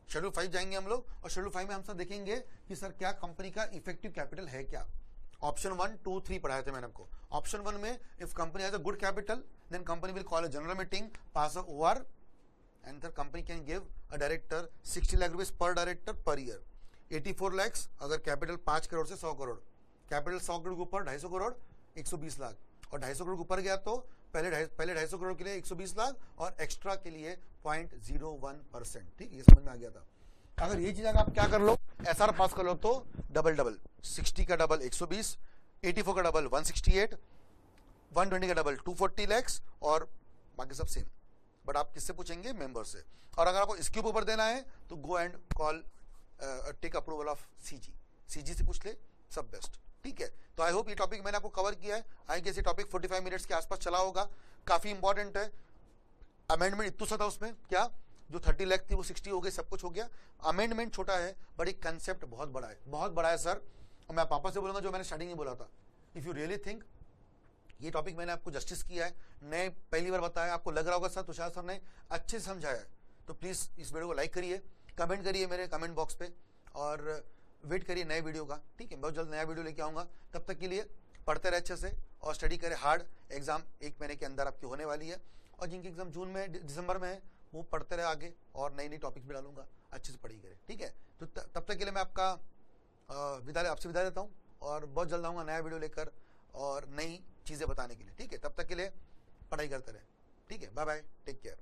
Schedule 5 जाएंगे हम लोग, और शेड्यूल 5 में हम सब देखेंगे कि सर क्या कंपनी का इफेक्टिव कैपिटल है क्या। ऑप्शन 1, 2, 3 पढ़ाए थे मैंने आपको। ऑप्शन 1 में if company has a good capital then company will call a general meeting, pass a OR, and the company can give a director 60 lakh rupees per director per year. 84 lakh अगर कैपिटल 5 करोड़ से 100 करोड़, कैपिटल 100 करोड़ के ऊपर 250 करोड़ 120 लाख, और 250 करोड़ के ऊपर गया तो पहले 250 करोड़ के लिए 120 लाख और एक्स्ट्रा के लिए 0.01%, ठीक, ये समझ में आ गया था। अगर ये चीज अगर आप क्या कर लो, एसआर पास कर लो तो डबल 60 का डबल 120, 84 का डबल 168, 120 का डबल 240 लाख और बाकी सब सेम। बट आप किससे पूछेंगे? मेंबर से। और अगर आपको इसके ऊपर देना है तो go and call take approval of CG से पूछ ले, सब बेस्ट, ठीक है। तो आई होप ये टॉपिक मैंने आपको कवर किया है। आई गेस ये टॉपिक 45 मिनट्स के आसपास चला होगा, काफी इंपॉर्टेंट है। अमेंडमेंट इतना सा था उसमें, क्या जो 30 लाख थी वो 60 हो गई, सब कुछ हो गया। अमेंडमेंट छोटा है बट एक कंसेप्ट बहुत बड़ा है, बहुत बड़ा है सर। और मैं पापा से बोलूंगा जो मैंने स्टार्टिंग में बोला था, इफ यू रियली थिंक ये टॉपिक मैंने आपको जस्टिस किया है, नए पहली बार बताया, आपको लग रहा होगा सर तुषार सर ने अच्छे से समझाया है, तो प्लीज इस वीडियो को लाइक करिए, कमेंट करिए मेरे कमेंट बॉक्स पे, और वेट करिए नए वीडियो का, ठीक है। बहुत जल्द नया वीडियो लेके आऊंगा। तब तक के लिए पढ़ते रहे अच्छे से और स्टडी करें हार्ड। एग्जाम 1 महीने के अंदर आपकी होने वाली है, और जिनकी एग्जाम जून में, दिसंबर में है, वो पढ़ते रहे आगे, और नई नई टॉपिक्स भी डालूंगा, अच्छे से पढ़ी करें, ठीक है। तो तब तक के लिए मैं आपका आपसे विदा देता हूँ, और बहुत जल्द आऊँगा नया वीडियो लेकर और नई चीज़ें बताने के लिए, ठीक है। तब तक के लिए पढ़ाई करते रहे, ठीक है। Bye bye, take care.